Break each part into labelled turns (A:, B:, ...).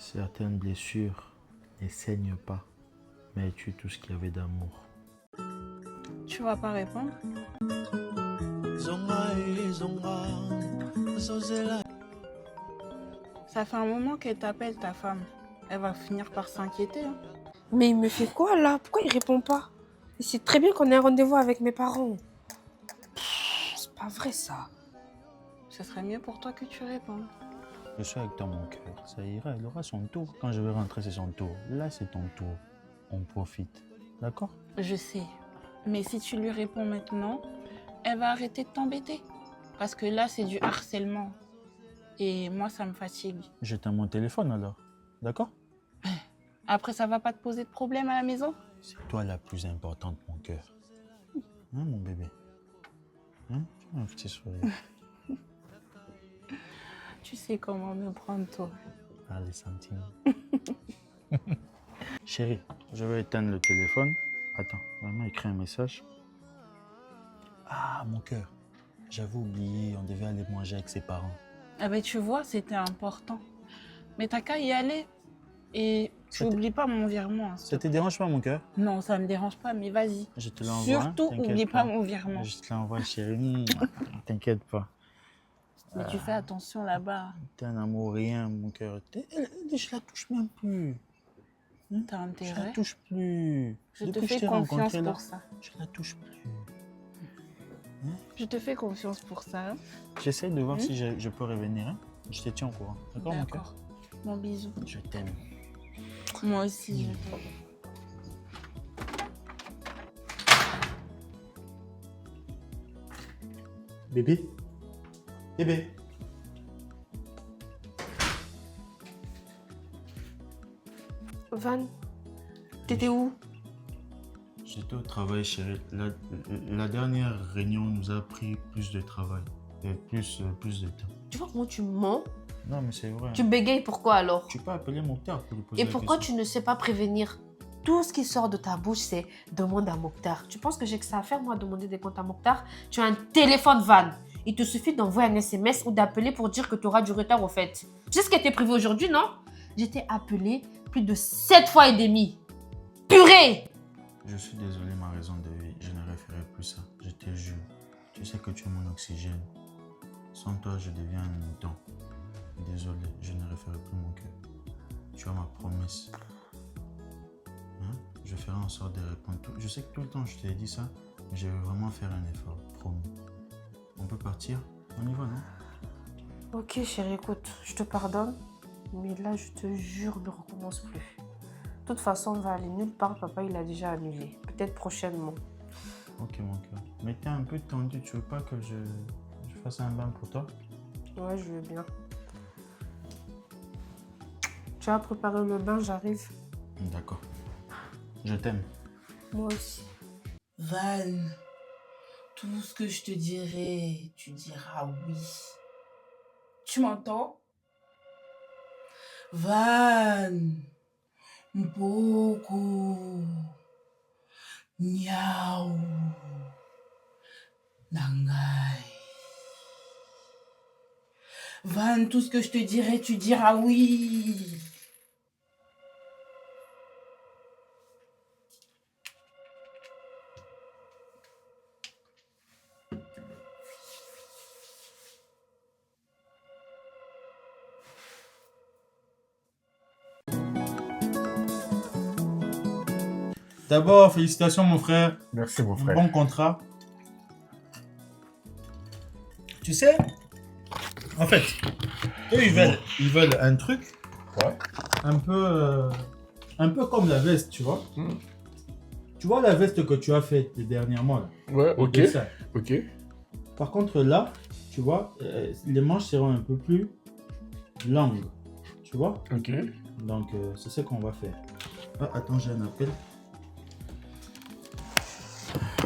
A: Certaines blessures ne saignent pas, mais tuent tout ce qu'il y avait d'amour.
B: Tu vas pas répondre? Ça fait un moment qu'elle t'appelle, ta femme. Elle va finir par s'inquiéter. Hein.
C: Mais il me fait quoi là? Pourquoi il répond pas? Il sait très bien qu'on a un rendez-vous avec mes parents. C'est pas vrai ça.
B: Ce serait mieux pour toi que tu répondes.
A: Je suis avec toi, mon cœur. Ça ira, elle aura son tour. Quand je vais rentrer, c'est son tour. Là, c'est ton tour. On profite. D'accord?
B: Je sais. Mais si tu lui réponds maintenant, elle va arrêter de t'embêter. Parce que là, c'est du harcèlement. Et moi, ça me fatigue.
A: J'éteins mon téléphone alors. D'accord?
B: Après, ça va pas te poser de problème à la maison?
A: C'est toi la plus importante, mon cœur. Hein, mon bébé? Hein? Fais un petit sourire.
B: Tu sais comment me prendre, toi.
A: Ah, les centimes. Chérie, je vais éteindre le téléphone. Attends, maman écrit un message. Ah, mon cœur. J'avais oublié, on devait aller manger avec ses parents.
B: Ah ben, tu vois, c'était important. Mais t'as qu'à y aller. Et tu n'oublies pas mon virement. Hein,
A: Ça te dérange pas, mon cœur?
B: Non, ça me dérange pas, mais vas-y.
A: Je te l'envoie.
B: Surtout,
A: hein,
B: n'oublie pas mon virement.
A: Je te l'envoie, chérie. T'inquiète pas.
B: Mais tu fais attention là-bas.
A: T'es un amour rien, mon cœur. Je la touche même plus. Hein?
B: T'as
A: Je la
B: intérêt.
A: touche plus.
B: Je
A: Depuis
B: te
A: que
B: fais
A: t'ai
B: confiance
A: rencontré, là,
B: pour ça.
A: je la touche plus.
B: Je te fais confiance pour ça. Hein.
A: J'essaie de voir si je peux revenir. Hein? Je te tiens au courant. D'accord, mon cœur?
B: D'accord. Mon bisou.
A: Je t'aime.
B: Moi aussi, je t'aime.
A: Bébé? Bébé?
C: Van, t'étais où?
A: J'étais au travail, chérie. La dernière réunion nous a pris plus de travail. Et plus de temps.
C: Tu vois comment tu mens?
A: Non, mais c'est vrai.
C: Tu bégayes pourquoi alors?
A: Tu peux appeler Mokhtar pour lui poser
C: Et
A: la
C: pourquoi
A: question.
C: tu ne sais pas prévenir? Tout ce qui sort de ta bouche, c'est demande à Mokhtar. Tu penses que j'ai que ça à faire, moi, demander des comptes à Mokhtar? Tu as un téléphone, Van. Il te suffit d'envoyer un SMS ou d'appeler pour dire que tu auras du retard au fait. Tu sais ce qui était prévu aujourd'hui, non? J'étais appelée plus de 7 fois et demi. Purée!
A: Je suis désolé, ma raison de vie. Je ne referai plus ça. Je te jure. Tu sais que tu es mon oxygène. Sans toi, je deviens un mouton. Désolé, je ne referai plus mon cœur. Tu as ma promesse. Hein? Je ferai en sorte de répondre. Je sais que tout le temps, je t'ai dit ça, mais je vais vraiment faire un effort. Promis. On peut partir? On y va, non?
C: Ok, chérie, écoute, je te pardonne. Mais là, je te jure, ne recommence plus. De toute façon, on va aller nulle part. Papa, il a déjà annulé. Peut-être prochainement.
A: Ok, mon cœur. Mais t'es un peu tendu. Tu veux pas que je fasse un bain pour toi?
C: Ouais, je veux bien. Tu as préparé le bain, j'arrive.
A: D'accord. Je t'aime.
C: Moi aussi.
D: Van, tout ce que je te dirai, tu diras oui. Tu m'entends? Van, Mpoko, Niao, Nangai. Van, tout ce que je te dirai, tu diras oui.
A: D'abord, félicitations, mon frère.
E: Merci, mon
A: Un
E: frère.
A: bon contrat. Tu sais, en fait, eux, ils veulent un truc
E: Ouais.
A: un peu comme la veste, tu vois.
E: Hmm.
A: Tu vois la veste que tu as faite dernièrement, là,
E: Ouais,
A: le
E: ok.
A: dessin.
E: Ok.
A: Par contre, là, tu vois, les manches seront un peu plus longues, tu vois.
E: Ok.
A: Donc, c'est ce qu'on va faire. Ah, attends, j'ai un appel.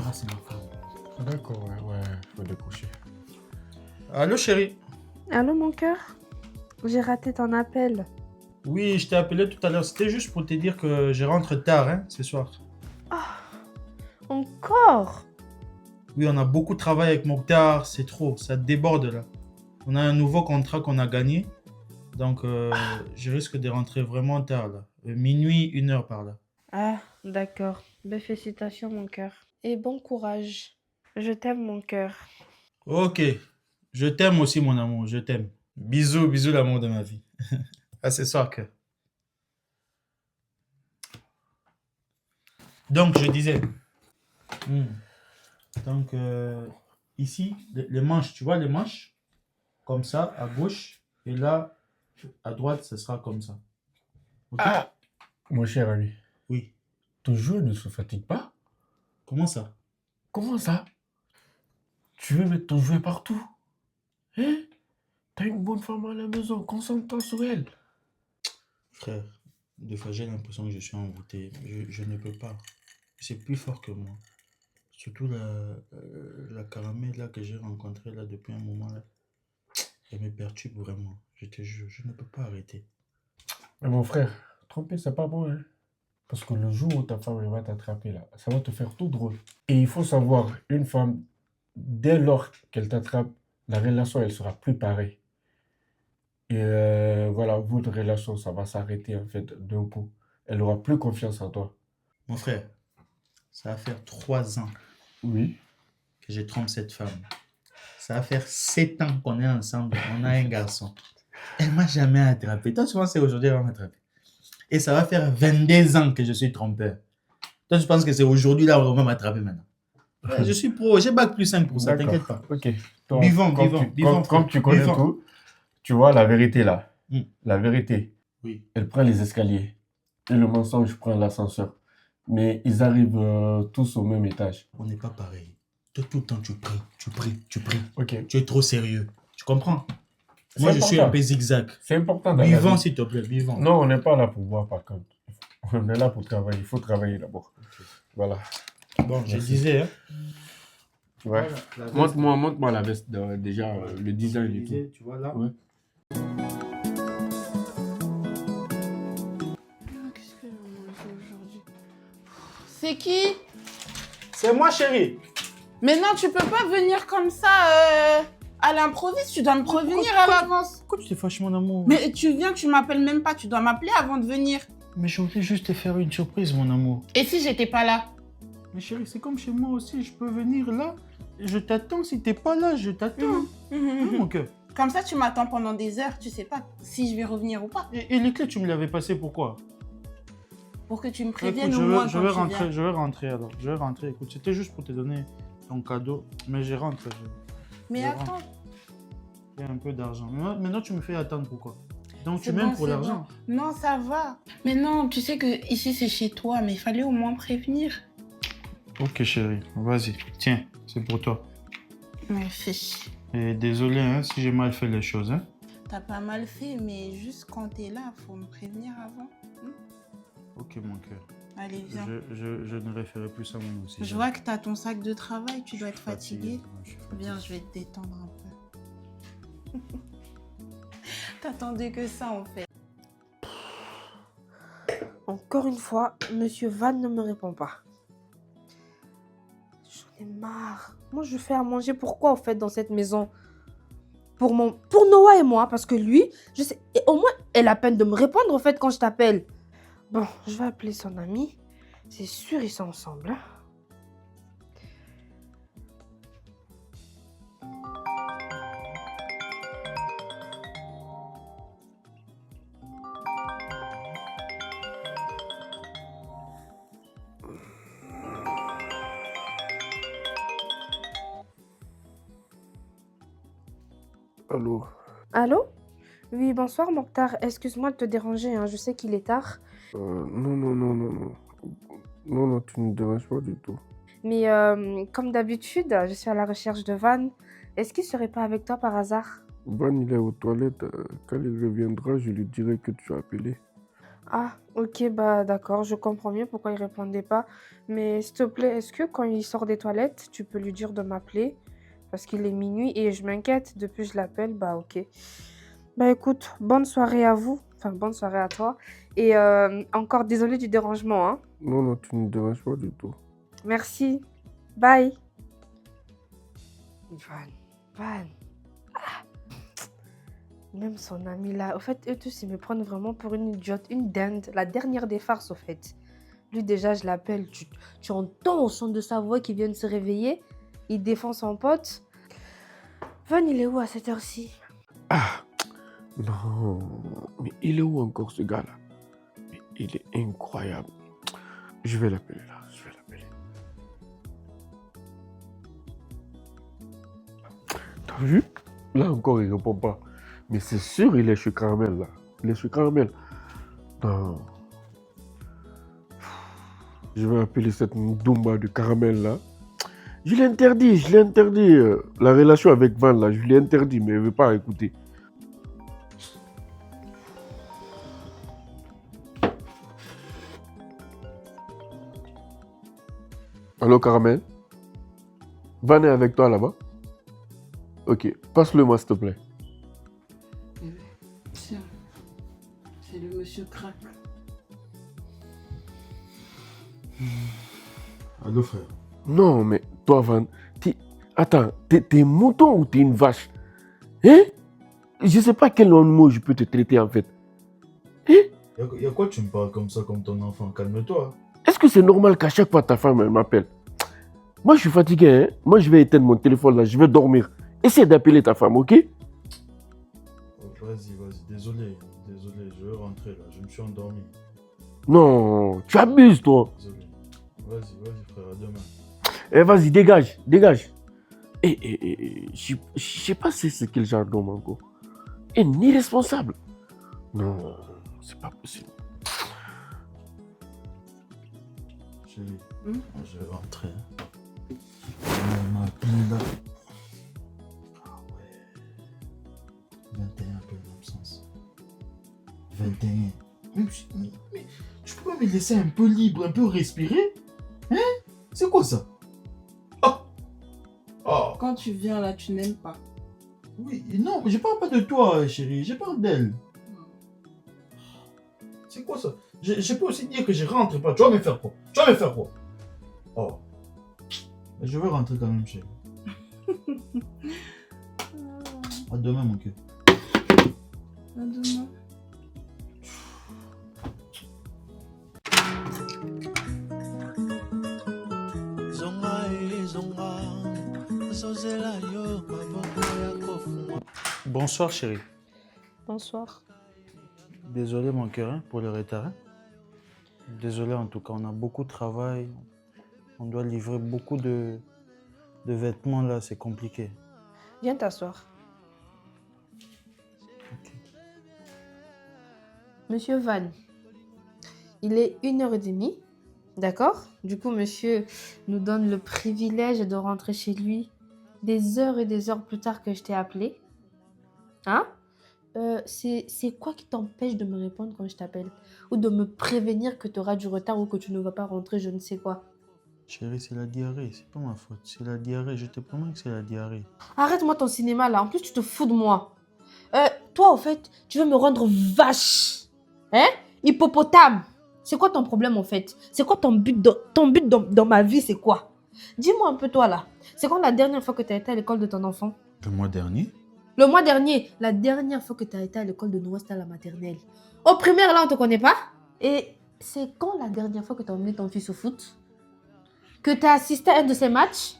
A: Ah, c'est ma femme.
E: D'accord, ouais, faut décrocher.
A: Allô, chérie?
C: Allô, mon cœur? J'ai raté ton appel.
A: Oui, je t'ai appelé tout à l'heure. C'était juste pour te dire que je rentre tard, hein, ce soir.
C: Encore?
A: Oui, on a beaucoup de travail avec Mokhtar. C'est trop, ça déborde là. On a un nouveau contrat qu'on a gagné. Donc, je risque de rentrer vraiment tard, là. Minuit, 1 heure par là.
C: Ah, d'accord. Ben, félicitations, mon cœur. Et bon courage. Je t'aime, mon cœur.
A: Ok. Je t'aime aussi, mon amour. Je t'aime. Bisous, bisous, l'amour de ma vie. À ce soir, cœur. Donc, je disais. Donc, ici, les manches, tu vois les manches? Comme ça, à gauche. Et là, à droite, ce sera comme ça. Ok?
E: Ah, mon cher ami,
A: Oui.
E: ton jeu ne se fatigue pas?
A: Comment ça?
E: Comment ça? Tu veux mettre ton jouet partout? Hein? T'as une bonne femme à la maison, concentre-toi sur elle.
A: Frère, des fois, j'ai l'impression que je suis envoûté. Je ne peux pas. C'est plus fort que moi. Surtout la caramel là que j'ai rencontrée là depuis un moment là. Elle me perturbe vraiment. Je te jure, je ne peux pas arrêter.
E: Mais mon frère, tromper, c'est pas bon, hein? Parce que le jour où ta femme elle va t'attraper là, ça va te faire tout drôle. Et il faut savoir, une femme, dès lors qu'elle t'attrape, la relation, elle sera plus pareille. Et voilà, votre relation, ça va s'arrêter en fait d'un coup. Elle aura plus confiance en toi.
A: Mon frère, ça va faire 3 ans
E: Oui.
A: que je trompe cette femme. Ça va faire 7 ans qu'on est ensemble. On a un garçon. Elle m'a jamais attrapé. Toi, tu penses que c'est aujourd'hui qu'elle va m'attraper. Et ça va faire 22 ans que je suis trompeur. Toi, tu penses que c'est aujourd'hui là où on va m'attraper maintenant. Ouais, je suis pro. J'ai bac plus 5 pour ça,
E: D'accord.
A: t'inquiète pas.
E: Ok. Toi,
A: Vivant,
E: comme
A: vivant,
E: tu,
A: vivant,
E: comme
A: frère.
E: tu connais
A: Vivant.
E: tout, tu vois la vérité là.
A: Hmm.
E: La vérité,
A: Oui.
E: elle prend les escaliers. Et le mensonge prend l'ascenseur. Mais ils arrivent tous au même étage.
A: On n'est pas pareil. Toi, tout le temps, tu pries, tu pries, tu pries.
E: Ok.
A: Tu es trop sérieux. Tu comprends?
E: C'est
A: Moi, je suis un
E: important.
A: peu zigzag.
E: C'est important dans la
A: Vivant,
E: vie.
A: s'il te plaît, vivant.
E: Non, on n'est pas là pour voir par contre. On est là pour travailler. Il faut travailler d'abord. Voilà.
A: Bon, je
E: Merci.
A: disais, hein.
E: Ouais.
A: Voilà, la veste.
E: Montre-moi la veste déjà, le design
A: Je
E: et tout.
A: disais, tu vois là.
E: Ouais.
B: Qu'est-ce que j'ai mangé aujourd'hui? C'est qui?
A: C'est moi, chérie.
B: Mais non, tu peux pas venir comme ça à l'improviste. Tu dois me prévenir à l'avance.
A: Pourquoi tu te fâches, mon amour?
B: Mais tu viens, tu m'appelles même pas. Tu dois m'appeler avant de venir.
A: Mais je voulais juste te faire une surprise, mon amour.
B: Et si j'étais pas là?
A: Mais chérie, c'est comme chez moi aussi. Je peux venir là. Je t'attends. Si t'es pas là, je t'attends. Hein, mon cœur.
B: Comme ça, tu m'attends pendant des heures. Tu sais pas si je vais revenir ou pas.
A: Et les clés, tu me l'avais passé pourquoi?
B: Pour que tu me
A: Écoute,
B: préviennes
A: je
B: au
A: vais,
B: moins
A: je
B: quand
A: vais
B: tu
A: rentrer,
B: viens.
A: je vais rentrer alors. Je vais rentrer. Écoute, c'était juste pour te donner ton cadeau. Mais je rentre.
B: Mais
A: je
B: attends.
A: Il y a un peu d'argent. Maintenant, tu me fais attendre pourquoi? Donc, tu
B: C'est
A: m'aimes
B: bon,
A: pour
B: c'est
A: l'argent?
B: bon. Non, ça va. Mais non, tu sais que ici c'est chez toi, mais il fallait au moins prévenir.
A: Ok, chérie. Vas-y. Tiens, c'est pour toi.
B: Merci.
A: Et désolé hein, si j'ai mal fait les choses. Hein.
B: T'as pas mal fait, mais juste quand t'es là, faut me prévenir avant.
A: Ok, mon cœur.
B: Allez, viens.
A: Je ne référerai plus à mon aussi.
B: Je vois que t'as ton sac de travail, tu dois être fatigué.
A: Je suis fatigué.
B: Viens, je vais te détendre un peu. T'attendais que ça en fait.
C: Encore une fois, Monsieur Van ne me répond pas. J'en ai marre. Moi, je fais à manger pourquoi, au fait, dans cette maison? Pour Noah et moi, parce que lui, je sais... Et au moins, elle a la peine de me répondre, au fait, quand je t'appelle. Bon, je vais appeler son ami. C'est sûr, ils sont ensemble, hein.
E: Allô?
C: Allô? Oui, bonsoir, Mokhtar. Excuse-moi de te déranger, hein. Je sais qu'il est tard.
E: Non, non, non, non, non. Non, non, tu ne me déranges pas du tout.
C: Mais comme d'habitude, je suis à la recherche de Van. Est-ce qu'il serait pas avec toi par hasard?
E: Van, il est aux toilettes. Quand il reviendra, je lui dirai que tu as appelé.
C: Ah, ok, bah d'accord, je comprends mieux pourquoi il répondait pas. Mais s'il te plaît, est-ce que quand il sort des toilettes, tu peux lui dire de m'appeler? Parce qu'il est minuit et je m'inquiète. Depuis que je l'appelle, bah ok. Bah écoute, bonne soirée à vous. Enfin, bonne soirée à toi. Et encore désolée du dérangement, hein.
E: Non, non, tu ne me déranges pas du tout.
C: Merci. Bye. Van. Ah. Même son ami là, au fait, eux tous, ils me prennent vraiment pour une idiote, une dinde, la dernière des farces, au fait. Lui, déjà, je l'appelle, tu entends au son de sa voix qu'il vient de se réveiller, il défend son pote. Van, il est où à cette heure-ci?
E: Ah, non. Mais il est où encore ce gars-là? Mais il est incroyable. Je vais l'appeler là, je vais l'appeler. T'as vu? Là encore, il répond pas. Mais c'est sûr, il est chez Caramel là. Il est chez Caramel. Non. Je vais appeler cette Ndoumba de Caramel là. Je l'ai interdit. La relation avec Van là, je l'ai interdit, mais elle veut pas écouter. Allô Caramel? Van est avec toi là-bas? Ok, passe-le-moi s'il te plaît.
D: Tiens, c'est le monsieur Crack.
A: Allô, frère.
E: Non, mais toi, Van, attends, t'es un mouton ou t'es une vache? Hein? Je sais pas quel mot je peux te traiter en fait. Hein?
A: Y'a quoi tu me parles comme ça, comme ton enfant? Calme-toi.
E: Est-ce que c'est normal qu'à chaque fois ta femme elle m'appelle? Moi, je suis fatigué, hein? Moi, je vais éteindre mon téléphone là, je vais dormir. Essaie d'appeler ta femme, ok?
A: Vas-y, désolé, je vais rentrer là, je me suis endormi.
E: Non, tu abuses, toi.
A: Désolé. Vas-y, frère, à demain.
E: Eh, vas-y, dégage. Je sais pas si c'est quel genre d'homme encore. Un irresponsable. Non, c'est pas possible.
A: Chérie, je vais rentrer. On m'a appelé là. Ah ouais. 21 peu d'absence. 21. Mais tu peux pas me laisser un peu libre, un peu respirer? Hein? C'est quoi ça? Oh!
D: Quand tu viens là, tu n'aimes pas.
A: Oui, non, mais je parle pas de toi, chérie, je parle d'elle. C'est quoi ça? Je peux aussi dire que je rentre pas. Tu vas me faire quoi? Oh. Mais je vais rentrer quand même, chérie. À demain, mon cœur.
D: À demain.
A: Bonsoir, chérie.
C: Bonsoir.
A: Désolé, mon cœur, hein, pour le retard. Hein. Désolé, en tout cas, on a beaucoup de travail. On doit livrer beaucoup de vêtements, là, c'est compliqué.
C: Viens t'asseoir.
A: Ok.
C: Monsieur Van, il est 1h30, d'accord? Du coup, monsieur nous donne le privilège de rentrer chez lui des heures et des heures plus tard que je t'ai appelé. Hein? C'est quoi qui t'empêche de me répondre quand je t'appelle? Ou de me prévenir que tu auras du retard ou que tu ne vas pas rentrer, je ne sais quoi?
A: Chérie, c'est la diarrhée, c'est pas ma faute. C'est la diarrhée, je te promets que c'est la diarrhée.
C: Arrête-moi ton cinéma là, en plus tu te fous de moi. Toi, au fait, tu veux me rendre vache. Hein? Hippopotame. C'est quoi ton problème, en fait? C'est quoi ton but dans ma vie, c'est quoi? Dis-moi un peu, toi, là. C'est quand la dernière fois que tu as été à l'école de ton enfant?
A: Le mois dernier?
C: Le mois dernier, la dernière fois que tu as été à l'école de Noël, à la maternelle. Au primaire, là, on te connaît pas? Et c'est quand la dernière fois que tu as emmené ton fils au foot? Que tu as assisté à un de ses matchs?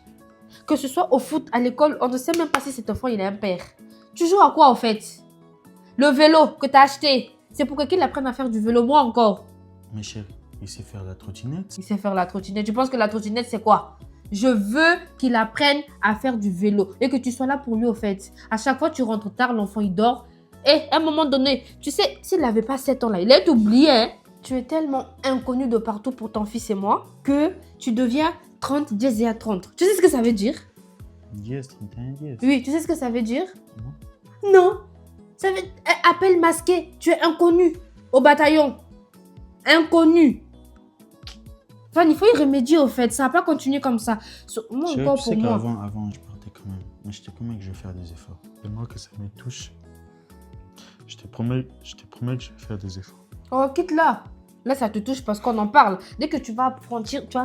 C: Que ce soit au foot, à l'école, on ne sait même pas si cet enfant, il a un père. Tu joues à quoi, en fait? Le vélo que tu as acheté, c'est pour qu'il apprenne à faire du vélo, moi encore.
A: Mais chérie, il sait faire la trottinette.
C: Il sait faire la trottinette. Tu penses que la trottinette, c'est quoi? Je veux qu'il apprenne à faire du vélo et que tu sois là pour lui, au fait. À chaque fois, tu rentres tard, l'enfant, il dort. Et à un moment donné, tu sais, s'il n'avait pas 7 ans là, il est oublié, hein? Tu es tellement inconnu de partout pour ton fils et moi que tu deviens 30 dièse et à 30. Tu sais ce que ça veut dire?
A: Dièse, 31 dièse.
C: Oui, tu sais ce que ça veut dire?
A: Non.
C: Non. Ça veut appel masqué. Tu es inconnu au bataillon. Inconnu. Enfin, il faut y remédier au fait. Ça va pas continuer comme ça. Moi,
A: Chérie,
C: encore
A: tu sais
C: pour moi.
A: qu'avant, je partais quand même. Mais je te promets que je vais faire des efforts. Et moi que ça me touche. Je te promets que je vais faire des efforts.
C: Oh, quitte là. Là, ça te touche parce qu'on en parle. Dès que tu vas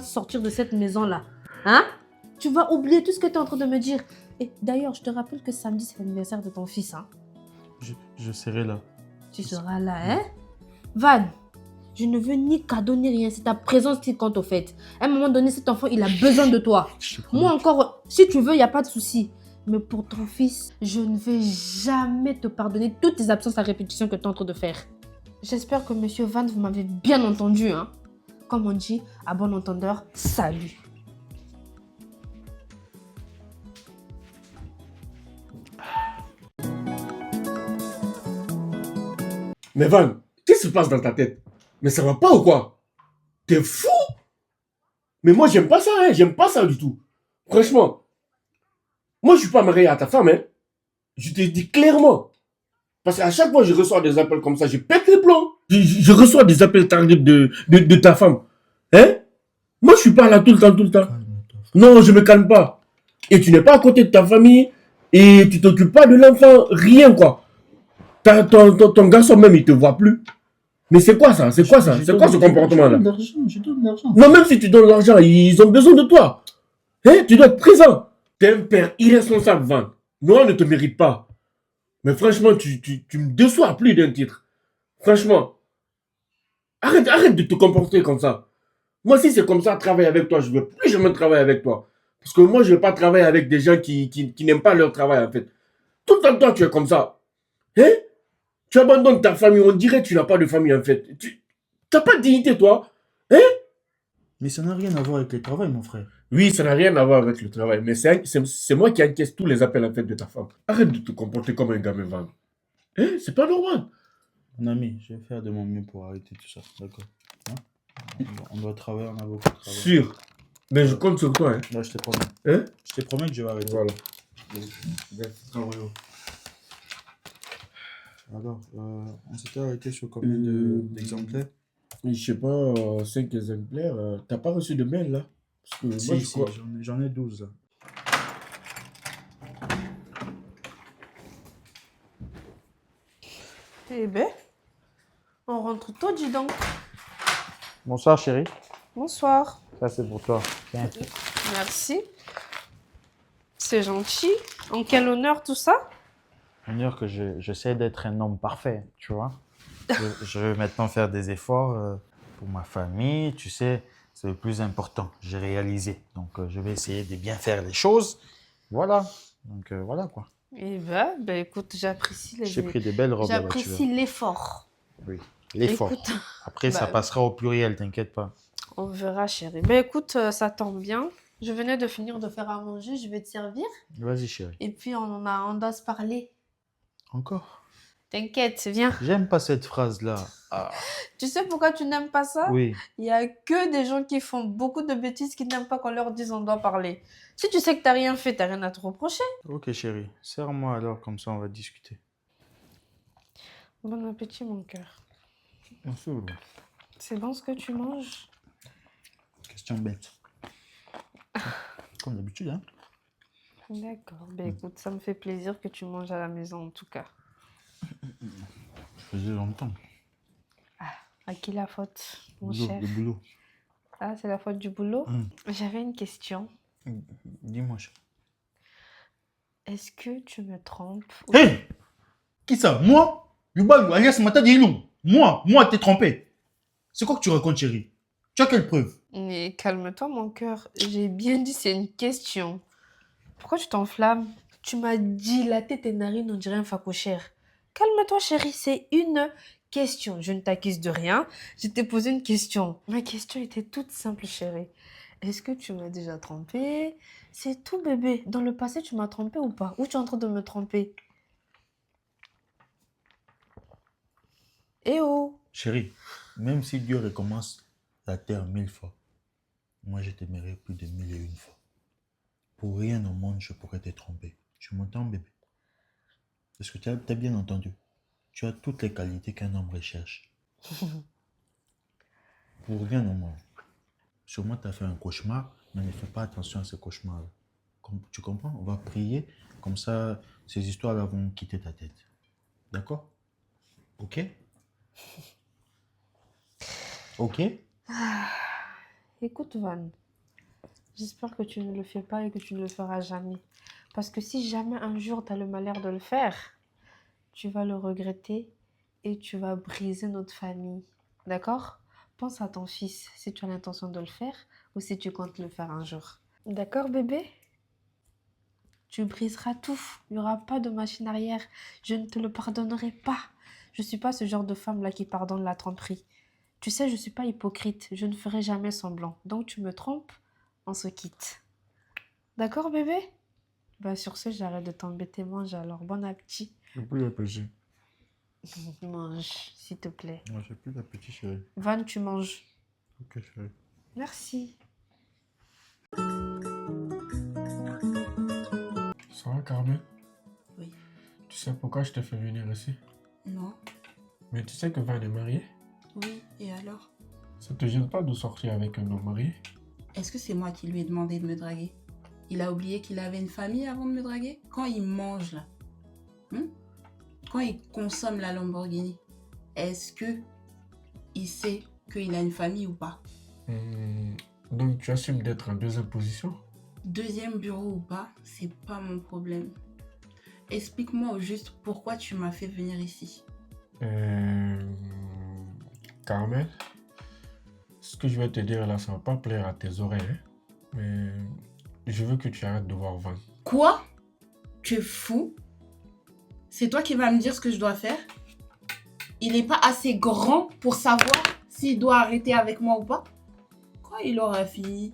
C: sortir de cette maison-là, hein? Tu vas oublier tout ce que tu es en train de me dire. Et d'ailleurs, je te rappelle que samedi, c'est l'anniversaire de ton fils, hein?
A: je serai là.
C: Tu seras là, hein? Van, je ne veux ni cadeau ni rien. C'est ta présence qui compte au fait. À un moment donné, cet enfant, il a besoin de toi.
A: Je te promets.
C: Moi encore, si tu veux, il n'y a pas de souci. Mais pour ton fils, je ne vais jamais te pardonner toutes tes absences à répétition que tu es en train de faire. J'espère que Monsieur Van, vous m'avez bien entendu, hein? Comme on dit, à bon entendeur, salut.
E: Mais Van, qu'est-ce qui se passe dans ta tête? Mais ça va pas ou quoi? T'es fou? Mais moi, j'aime pas ça, hein. J'aime pas ça du tout. Franchement. Moi, je suis pas marié à ta femme, hein. Je te dis clairement. Parce qu'à chaque fois que je reçois des appels comme ça, je pète les plombs. Je reçois des appels tardifs de ta femme. Hein? Moi, je suis pas là tout le temps, tout le temps.
A: Calme-toi.
E: Non, je me calme pas. Et tu n'es pas à côté de ta famille. Et tu t'occupes pas de l'enfant. Rien, quoi. Ton garçon même, il te voit plus. Mais c'est quoi ça? C'est quoi ça? C'est quoi ce comportement-là?
A: Je donne l'argent.
E: Non, même si tu donnes l'argent, ils ont besoin de toi. Hein? Tu dois être présent. T'es un père irresponsable, Van. Noah ne te mérite pas. Mais franchement, tu me déçois à plus d'un titre. Franchement. Arrête de te comporter comme ça. Moi, si c'est comme ça, travailler avec toi, je ne veux plus jamais travailler avec toi. Parce que moi, je ne veux pas travailler avec des gens qui n'aiment pas leur travail, en fait. Tout le temps, toi, tu es comme ça. Hein? Tu abandonnes ta famille, on dirait que tu n'as pas de famille, en fait. Tu n'as pas de dignité, toi. Hein?
A: Mais ça n'a rien à voir avec le travail, mon frère.
E: Oui, ça n'a rien à voir avec le travail, mais c'est moi qui encaisse tous les appels, en fait, de ta femme. Arrête de te comporter comme un gamin, Van. Hein? C'est pas normal.
A: Mon ami, je vais faire de mon mieux pour arrêter tout ça, d'accord? Hein? On doit travailler, on a beaucoup de travail.
E: Sûr. Mais je compte sur toi, hein.
A: Là, je te promets.
E: Hein?
A: Je te promets que je vais arrêter.
E: Voilà.
A: Alors, on s'était arrêté sur combien d'exemplaires?
E: Je sais pas, 5 exemplaires. T'as pas reçu de mail, là? Parce que moi,
A: Si,
E: je
A: si,
E: crois...
A: j'en ai 12 là.
C: Eh ben, on rentre tôt, dis donc.
A: Bonsoir, chérie.
C: Bonsoir.
A: Ça, c'est pour toi. Tiens.
C: Merci. C'est gentil. En quel honneur tout ça?
A: Dire que j'essaie d'être un homme parfait, tu vois. Je veux maintenant faire des efforts pour ma famille, tu sais, c'est le plus important. J'ai réalisé. Donc, je vais essayer de bien faire les choses. Voilà. Donc, voilà quoi.
C: Eh ben écoute, j'apprécie
A: J'ai pris des belles robes là, tu vois.
C: J'apprécie l'effort.
A: Oui, l'effort.
C: Écoute,
A: Après, ça
C: bah,
A: passera au pluriel, t'inquiète pas.
C: on verra, chérie. Ben écoute, ça tombe bien. Je venais de finir de faire à manger, je vais te servir.
A: Vas-y, chérie.
C: Et puis on doit se parler.
A: Encore?
C: T'inquiète, viens.
A: J'aime pas cette phrase-là. Ah,
C: Tu sais pourquoi tu n'aimes pas ça?
A: oui.
C: Il y a que des gens qui font beaucoup de bêtises qui n'aiment pas qu'on leur dise on doit parler. Si tu sais que t'as rien fait, t'as rien à te reprocher.
A: Ok, chérie. Serre-moi alors, comme ça, on va discuter.
C: Bon appétit, mon cœur.
A: Merci.
C: C'est bon ce que tu manges?
A: Question bête. Comme d'habitude, hein.
C: D'accord. Ben écoute, ça me fait plaisir que tu manges à la maison en tout cas.
A: Je faisais longtemps.
C: À qui la faute, mon
A: Boulot,
C: cher?
A: le boulot.
C: Ah, c'est la faute du boulot?
A: Mm.
C: J'avais une question.
A: Dis-moi, chérie.
C: Est-ce que tu me trompes?
F: Hé! Qui ça? Moi? Yuba, alias Mata Dielou. Moi, t'es trompé. C'est quoi que tu racontes, chérie? Tu as quelle preuve?
C: Mais calme-toi, mon cœur. J'ai bien dit c'est une question. Pourquoi tu t'enflammes? Tu m'as dilaté tes narines, on dirait un phacochère. Calme-toi, chérie, c'est une question. Je ne t'accuse de rien. Je t'ai posé une question. Ma question était toute simple, chérie. Est-ce que tu m'as déjà trompé? C'est tout, bébé. Dans le passé, tu m'as trompé ou pas? Ou tu es en train de me tromper? Eh oh!
A: Chérie, même si Dieu recommence la terre 1000 fois, moi je t'aimerai plus de 1001 fois. Pour rien au monde, je pourrais te tromper. Tu m'entends, bébé? Est-ce que tu as bien entendu? Tu as toutes les qualités qu'un homme recherche. Pour rien au monde. Sûrement, tu as fait un cauchemar, mais ne fais pas attention à ce cauchemar-là. Tu comprends? On va prier, comme ça, ces histoires-là vont quitter ta tête. D'accord? Ok? Ok?
C: Écoute, Van, j'espère que tu ne le fais pas et que tu ne le feras jamais. Parce que si jamais un jour tu as le malheur de le faire, tu vas le regretter et tu vas briser notre famille. D'accord? Pense à ton fils si tu as l'intention de le faire ou si tu comptes le faire un jour. D'accord, bébé? Tu briseras tout. Il n'y aura pas de machine arrière. Je ne te le pardonnerai pas. Je ne suis pas ce genre de femme-là qui pardonne la tromperie. Tu sais, je ne suis pas hypocrite. Je ne ferai jamais semblant. Donc, tu me trompes, on se quitte. D'accord, bébé? Bah, sur ce, j'arrête de t'embêter. Mange alors. Bon appétit.
F: J'ai plus d'appétit.
C: Mange, s'il te plaît.
F: Moi, j'ai plus d'appétit, chérie.
C: Van, tu manges.
F: Ok, chérie.
C: Merci.
E: Ça va, Carmen?
D: Oui.
E: Tu sais pourquoi je t'ai fait venir ici?
D: Non.
E: Mais tu sais que Van est marié?
D: Oui, et alors?
E: Ça te gêne pas de sortir avec un homme marié?
D: Est-ce que c'est moi qui lui ai demandé de me draguer? Il a oublié qu'il avait une famille avant de me draguer? Quand il mange là, quand il consomme la Lamborghini, est-ce que il sait qu'il a une famille ou pas?
E: Donc tu assumes d'être en deuxième position?
D: Deuxième bureau ou pas, c'est pas mon problème. Explique-moi au juste pourquoi tu m'as fait venir ici.
E: Carmen, ce que je vais te dire là, ça va pas plaire à tes oreilles, hein, mais je veux que tu arrêtes de voir Van.
D: Quoi? Tu es fou? C'est toi qui vas me dire ce que je dois faire? Il n'est pas assez grand pour savoir s'il doit arrêter avec moi ou pas? Quand il aura fini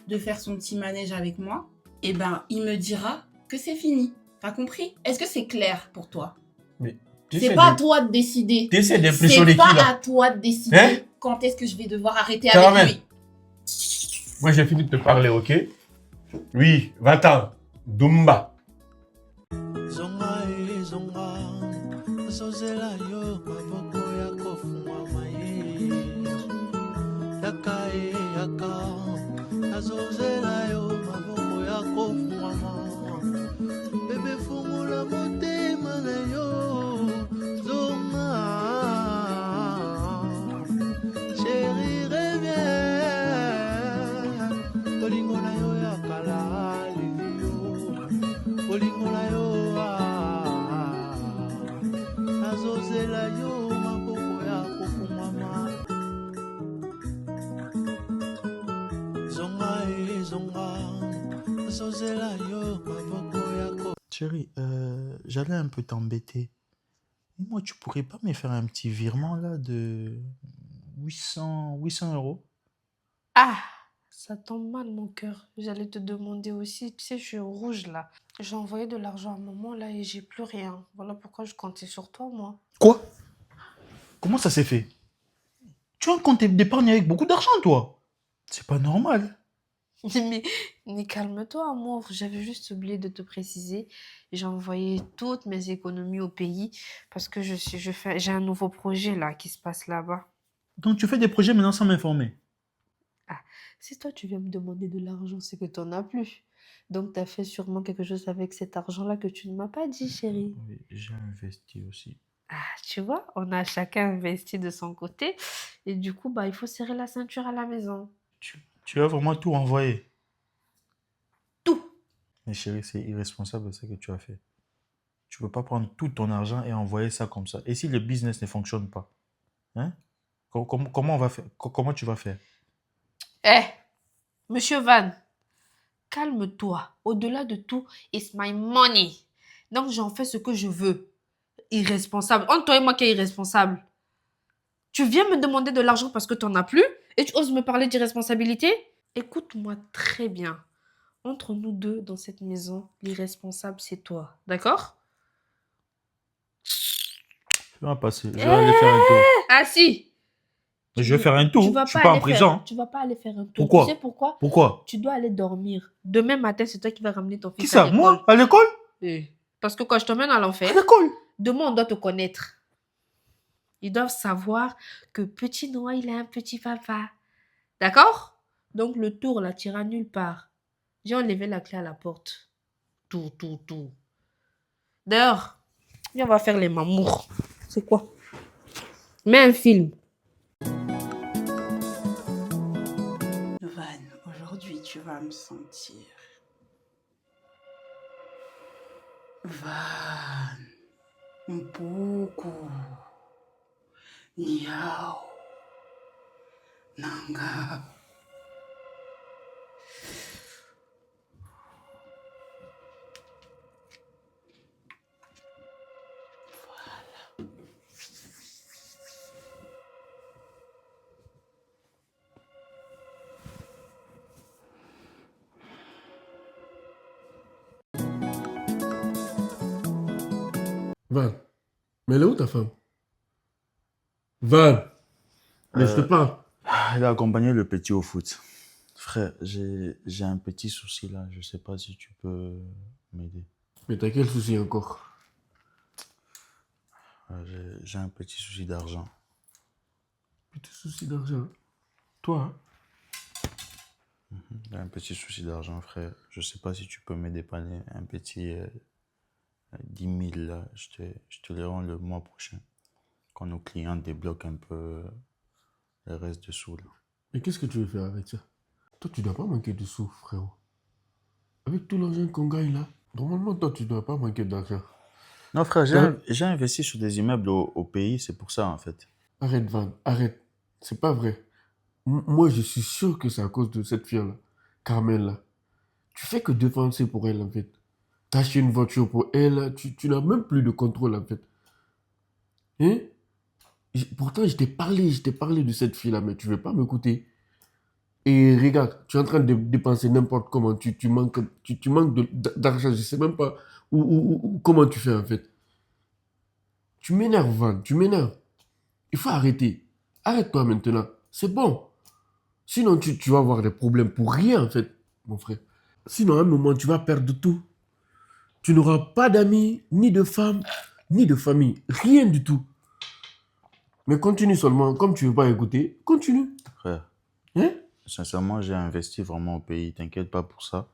D: de faire son petit manège avec moi, eh ben, il me dira que c'est fini. T'as compris? Est-ce que c'est clair pour toi?
E: Mais
D: C'est pas à toi de décider.
E: T'essaies d'impressionner
D: C'est
E: qui
D: pas
E: là?
D: à toi de décider
E: Hein?
D: quand est-ce que je vais devoir arrêter
E: Caramel.
D: avec lui.
E: Moi j'ai fini de te parler, ok? Oui, va-t'en. Dumba.
G: Zonga e zonga azozela yo maboko ya kofungwama ye yaka e yaka azozela yo maboko ya kofungwama bebe fungula motema na yo zonga chéri reviens bolingo na yo ya kala leli yo bolingo na yo azozela yo maboko ya kofungwama zonga e zonga azozela yo maboko ya kofungwama.
F: Chérie, j'allais un peu t'embêter. Et moi, tu pourrais pas me faire un petit virement là de 800 euros?
C: Ah, ça tombe mal, mon cœur. J'allais te demander aussi. Tu sais, je suis rouge là. J'ai envoyé de l'argent à maman là et j'ai plus rien. Voilà pourquoi je comptais sur toi, moi.
F: Quoi? Comment ça s'est fait? Tu as un compte d'épargne avec beaucoup d'argent, toi? C'est pas normal.
C: Mais calme-toi, amour. J'avais juste oublié de te préciser. J'ai envoyé toutes mes économies au pays parce que j'ai un nouveau projet là qui se passe là-bas.
F: Donc tu fais des projets maintenant sans m'informer.
C: Ah, si toi tu viens me demander de l'argent, c'est que tu n'en as plus. Donc tu as fait sûrement quelque chose avec cet argent-là que tu ne m'as pas dit, chérie.
F: Oui, j'ai investi aussi.
C: Ah, tu vois, on a chacun investi de son côté. Et du coup, bah, il faut serrer la ceinture à la maison.
F: Tu as vraiment tout envoyé?
C: Tout.
F: Mais chérie, c'est irresponsable ce que tu as fait. Tu peux pas prendre tout ton argent et envoyer ça comme ça. Et si le business ne fonctionne pas? Hein? Comment on va faire? Comment tu vas faire?
C: Eh, Monsieur Van, calme-toi. Au-delà de tout, it's my money. Donc, j'en fais ce que je veux. Irresponsable. Entre toi et moi qui est irresponsable. Tu viens me demander de l'argent parce que tu n'en as plus et tu oses me parler d'irresponsabilité? Écoute-moi très bien. Entre nous deux, dans cette maison, l'irresponsable, c'est toi. D'accord?
F: Je vais passer. Je vais aller faire un tour.
C: Ah si!
F: Mais je vais faire un tour. Je suis pas en prison.
C: Tu vas pas aller faire un tour.
F: Pourquoi?
C: Tu sais pourquoi?
F: Pourquoi?
C: Tu dois aller dormir. Demain matin, c'est toi qui vas ramener ton fils
F: Qui
C: à
F: ça?
C: l'école.
F: Moi? À l'école?
C: Parce que quand je t'emmène à l'enfer,
F: À l'école?
C: demain, on doit te connaître. Ils doivent savoir que petit Noah, il a un petit papa. D'accord? Donc, le tour, là, tu iras nulle part. J'ai enlevé la clé à la porte. Tout. D'ailleurs, viens, on va faire les mamours. C'est quoi? Mets un film.
D: Van, aujourd'hui, tu vas me sentir. Van. Mpuku. Niao. Nanga.
E: Van, mais elle est où ta femme? Van, mais je te
F: Euh,
E: parle.
F: Elle a accompagné le petit au foot. Frère, j'ai un petit souci là. Je sais pas si tu peux m'aider.
E: Mais t'as quel souci encore?
F: J'ai un petit souci d'argent.
E: Petit souci d'argent. Toi,
F: J'ai un petit souci d'argent, frère. Je sais pas si tu peux me dépanner. Un petit 10 000 là. Je te les rends le mois prochain. Quand nos clients débloquent un peu le reste de sous là.
E: mais qu'est-ce que tu veux faire avec ça? Toi, tu dois pas manquer de sous, frérot. Avec tout l'argent qu'on gagne là, normalement, toi, tu dois pas manquer d'argent.
F: Non, frère,
E: Hein?
F: j'ai investi sur des immeubles au pays. C'est pour ça en fait.
E: Arrête, Van, arrête. C'est pas vrai. Moi, je suis sûr que c'est à cause de cette fille-là, Carmel, là. Tu fais que dépenser pour elle, en fait. T'as acheté une voiture pour elle, tu n'as même plus de contrôle, en fait. Hein? Pourtant, je t'ai parlé de cette fille-là, mais tu veux pas m'écouter. Et regarde, tu es en train de dépenser n'importe comment, tu manques, tu manques d'argent, je sais même pas comment tu fais, en fait. Tu m'énerves, Van, tu m'énerves. Il faut arrêter. Arrête-toi maintenant. C'est bon. Sinon, tu vas avoir des problèmes pour rien, en fait, mon frère. Sinon, à un moment, tu vas perdre tout. Tu n'auras pas d'amis, ni de femme, ni de famille. Rien du tout. Mais continue seulement. Comme tu ne veux pas écouter, continue.
F: Frère,
E: Hein?
F: sincèrement, j'ai investi vraiment au pays. T'inquiète pas pour ça.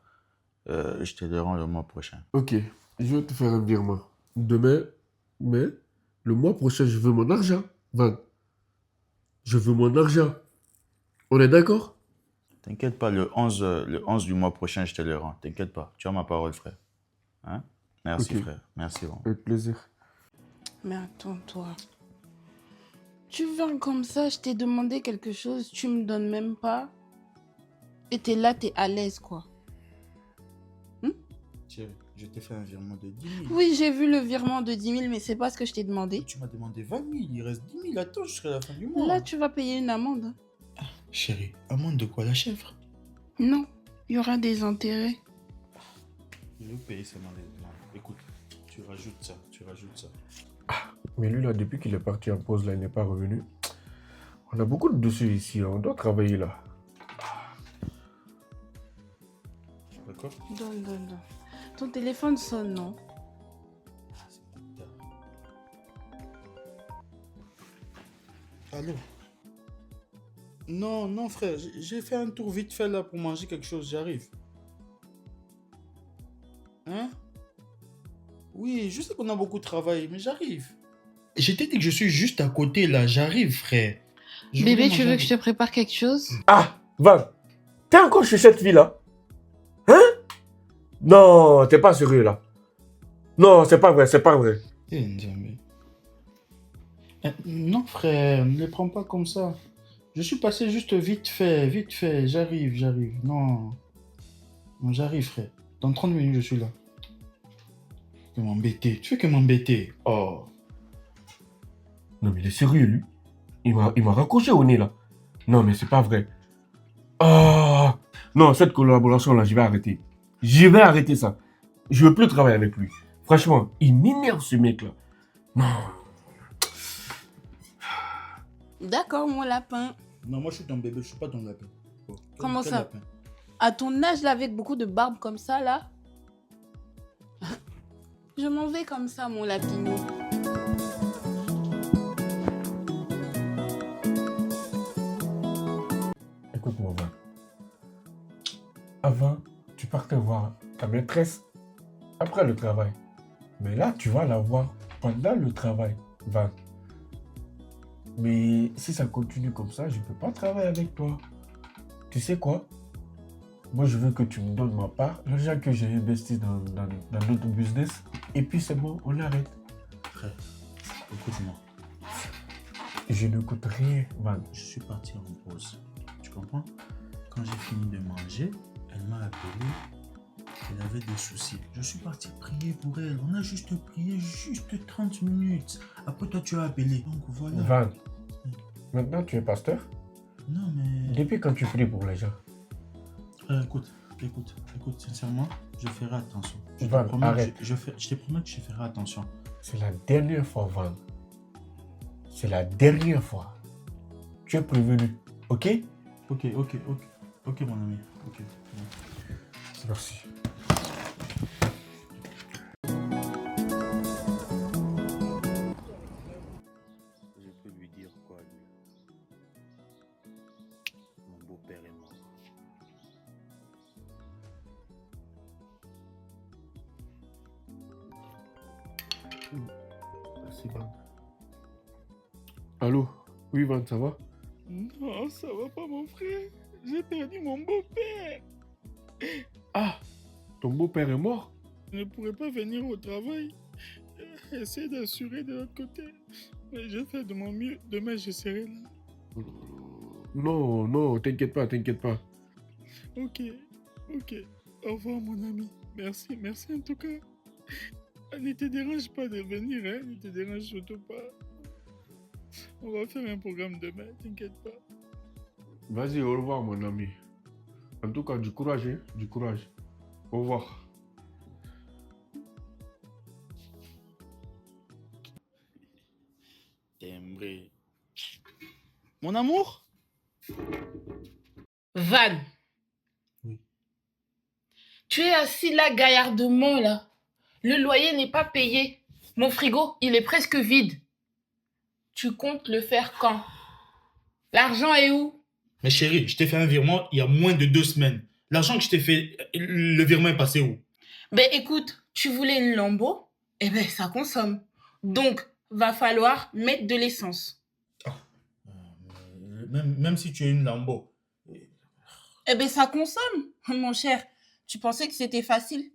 F: Je te les rends le mois prochain.
E: Ok, je vais te faire un virement. Demain, mais le mois prochain, je veux mon argent. Van, je veux mon argent. On est d'accord?
F: T'inquiète pas, le 11 du mois prochain, je te le rends. T'inquiète pas. Tu as ma parole, frère. Hein? Merci,
E: Ok.
F: frère. Merci vraiment.
E: Avec plaisir.
B: Mais attends, toi. Tu viens comme ça, je t'ai demandé quelque chose, tu me donnes même pas. Et t'es là, t'es à l'aise, quoi.
F: Chérie, je t'ai fait un virement de 10 000.
B: Oui, j'ai vu le virement de 10 000, mais c'est pas ce que je t'ai demandé.
F: Tu m'as demandé 20 000. Il reste 10 000. Attends jusqu'à la fin du mois.
B: Là, tu vas payer une amende.
F: Chérie, amende de quoi? La chèvre?
B: Non, il y aura des intérêts.
F: Je vais payer seulement les... Non, écoute, tu rajoutes ça. Tu rajoutes ça.
E: Mais lui, là, depuis qu'il est parti en pause, là, il n'est pas revenu. On a beaucoup de dossiers ici, là. On doit travailler là.
F: D'accord?
B: Donne, donne, donne. Ton téléphone sonne, non?
F: Allô? Non, non, frère. J'ai fait un tour vite fait là pour manger quelque chose. J'arrive. Hein? Oui, je sais qu'on a beaucoup travaillé, mais j'arrive. Je t'ai dit que je suis juste à côté là. J'arrive, frère. Je voulais
B: Bébé, tu
F: manger
B: veux
F: un-
B: que je te prépare quelque chose?
E: Ah, Van, t'es encore chez cette fille-là? Hein? Non, t'es pas sérieux, là. Non, c'est pas vrai, c'est pas vrai.
F: Eh, Nzambe. Non, frère, ne les prends pas comme ça. Je suis passé juste vite fait. J'arrive. Non, non, j'arrive, frère. Dans 30 minutes, je suis là. Tu fais que m'embêter. Oh.
E: Non, mais il est sérieux, lui. Il m'a raccroché au nez, là. Non, mais c'est pas vrai. Ah! Non, cette collaboration-là, je vais arrêter. Je vais arrêter ça. Je veux plus travailler avec lui. Franchement, il m'énerve, ce mec-là. Non.
B: D'accord, mon lapin.
F: Non, moi, je suis ton bébé, je suis pas ton lapin. Oh,
B: Comment
F: quel
B: ça?
F: lapin?
B: À ton âge, là, avec beaucoup de barbe comme ça, là. Je m'en vais comme ça, mon lapinou.
E: Écoute-moi, Van. Avant, tu partais voir ta maîtresse après le travail. Mais là, tu vas la voir pendant le travail, Van. Mais si ça continue comme ça, je ne peux pas travailler avec toi. Tu sais quoi? Moi, je veux que tu me donnes ma part, l'argent que j'ai investi dans notre business. Et puis, c'est bon, on arrête.
A: Frère, écoute-moi.
E: Je n'écoute rien, Van.
A: Je suis parti en pause. Tu comprends? Quand j'ai fini de manger, elle m'a appelé. Elle avait des soucis. Je suis parti prier pour elle. On a juste prié juste 30 minutes. Après, toi, tu as appelé. Donc, voilà.
E: Van, maintenant tu es pasteur?
A: Non, mais...
E: Depuis quand tu pries pour les gens?
A: Écoute, sincèrement, je ferai attention. Je te
E: Van,
A: promets,
E: arrête.
A: je te promets que je ferai attention.
E: C'est la dernière fois, Van. C'est la dernière fois. Tu es prévenu, ok?
A: Ok, mon ami. Ok.
E: Merci.
A: Je peux lui dire quoi, lui? Mon beau-père est mort.
E: Merci, Van. Allô? Oui, Van, ça va?
F: Non, ça va pas, mon frère. J'ai perdu mon beau-père.
E: Ah, ton beau-père est mort?
F: Je ne pourrais pas venir au travail. Essayer d'assurer de l'autre côté. Mais je fais de mon mieux. Demain, je serai là.
E: Non, non, t'inquiète pas, t'inquiète pas.
F: Ok. Au revoir, mon ami. Merci en tout cas. Ne te dérange pas de venir, hein. Ne te dérange surtout pas. On va faire un programme demain, t'inquiète pas.
E: Vas-y, au revoir, mon ami. En tout cas, du courage, hein, du courage. Au revoir.
F: Timbré. Mon amour?
D: Van.
A: Oui.
D: Tu es assis là gaillardement là. Le loyer n'est pas payé. Mon frigo, il est presque vide. Tu comptes le faire quand? L'argent est où?
A: Mais chérie, je t'ai fait un virement il y a moins de 2 semaines. L'argent que je t'ai fait, le virement est passé où?
D: Ben écoute, tu voulais une Lambo? Eh ben ça consomme. Donc, va falloir mettre de l'essence.
A: Même si tu es une Lambo.
D: Eh ben ça consomme, mon cher. Tu pensais que c'était facile?